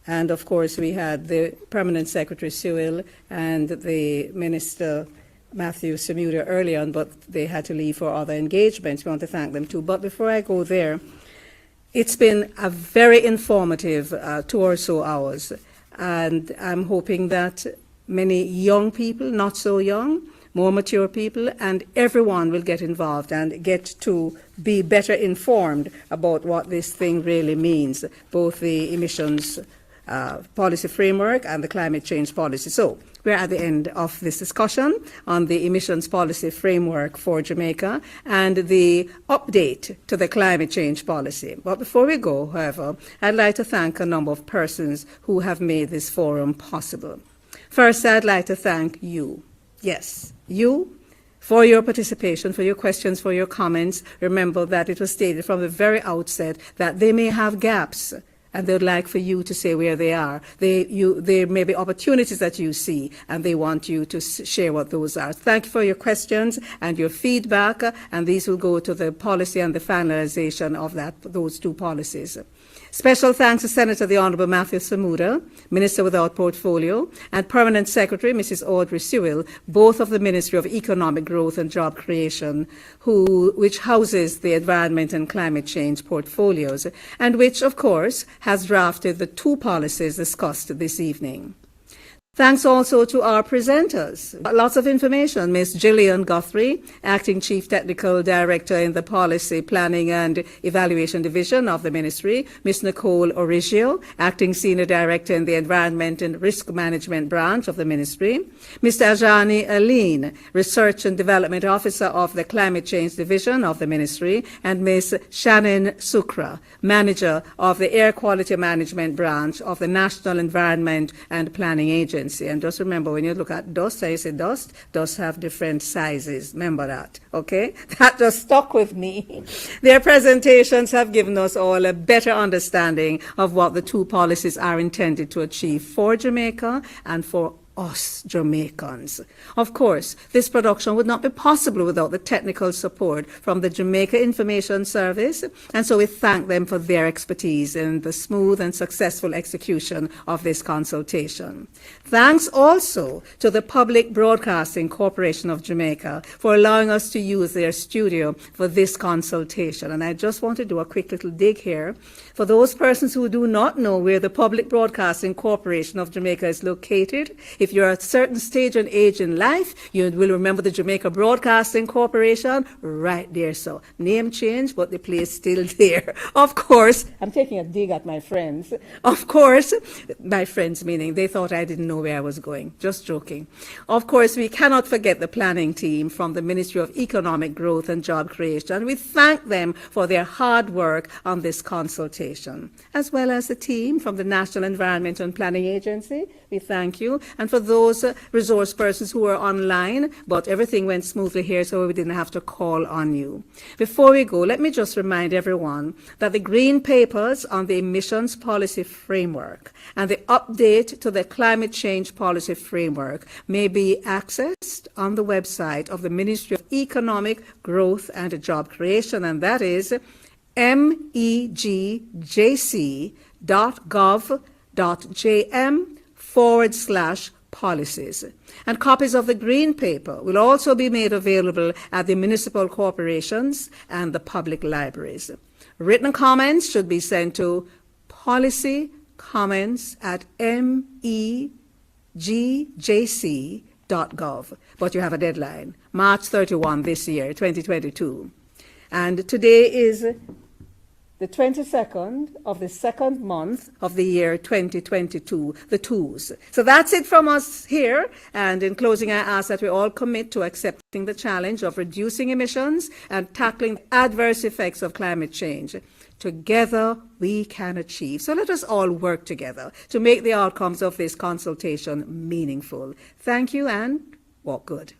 And of course, we had the Permanent Secretary Sewell and the Minister Matthew Samuda early on, but they had to leave for other engagements. We want to thank them too. But before I go there, it's been a very informative 2 or so hours. And I'm hoping that many young people, not so young, more mature people, and everyone will get involved and get to be better informed about what this thing really means, both the emissions policy framework and the climate change policy. So we're at the end of this discussion on the emissions policy framework for Jamaica and the update to the climate change policy. But before we go, however, I'd like to thank a number of persons who have made this forum possible. First, I'd like to thank you. Yes, you, for your participation, for your questions, for your comments. Remember that it was stated from the very outset that they may have gaps, and they'd like for you to say where they are. There may be opportunities that you see, and they want you to share what those are. Thank you for your questions and your feedback, and these will go to the policy and the finalization of those 2 policies. Special thanks to Senator the Honourable Matthew Samuda, Minister without Portfolio, and Permanent Secretary Mrs. Audrey Sewell, both of the Ministry of Economic Growth and Job Creation, which houses the Environment and Climate Change portfolios, and which, of course, has drafted the 2 policies discussed this evening. Thanks also to our presenters. Lots of information. Ms. Gillian Guthrie, Acting Chief Technical Director in the Policy, Planning and Evaluation Division of the Ministry. Ms. Nicole Origio, Acting Senior Director in the Environment and Risk Management Branch of the Ministry. Mr. Ajani Aline, Research and Development Officer of the Climate Change Division of the Ministry. And Ms. Shannon Sukra, Manager of the Air Quality Management Branch of the National Environment and Planning Agency. And just remember, when you look at dust, I say dust have different sizes. Remember that, okay? That just stuck with me. Their presentations have given us all a better understanding of what the 2 policies are intended to achieve for Jamaica and for us Jamaicans. Of course, this production would not be possible without the technical support from the Jamaica Information Service, and so we thank them for their expertise in the smooth and successful execution of this consultation. Thanks also to the Public Broadcasting Corporation of Jamaica for allowing us to use their studio for this consultation. And I just want to do a quick little dig here. For those persons who do not know where the Public Broadcasting Corporation of Jamaica is located, If you're at a certain stage and age in life, you will remember the Jamaica Broadcasting Corporation, right there. So name change, but the place still there. Of course, I'm taking a dig at my friends. Of course, my friends meaning they thought I didn't know where I was going. Just joking. Of course, we cannot forget the planning team from the Ministry of Economic Growth and Job Creation. We thank them for their hard work on this consultation, as well as the team from the National Environment and Planning Agency. We thank you. And for those resource persons who are online, but everything went smoothly here, so we didn't have to call on you. Before we go, let me just remind everyone that the green papers on the emissions policy framework and the update to the climate change policy framework may be accessed on the website of the Ministry of Economic Growth and Job Creation, and that is megjc.gov.jm/policies. And copies of the green paper will also be made available at the municipal corporations and the public libraries. Written comments should be sent to policycomments@megjc.gov. But you have a deadline, March 31 this year, 2022. And today is the 22nd of the second month of the year 2022, the twos. So that's it from us here. And in closing, I ask that we all commit to accepting the challenge of reducing emissions and tackling the adverse effects of climate change. Together, we can achieve. So let us all work together to make the outcomes of this consultation meaningful. Thank you and walk good.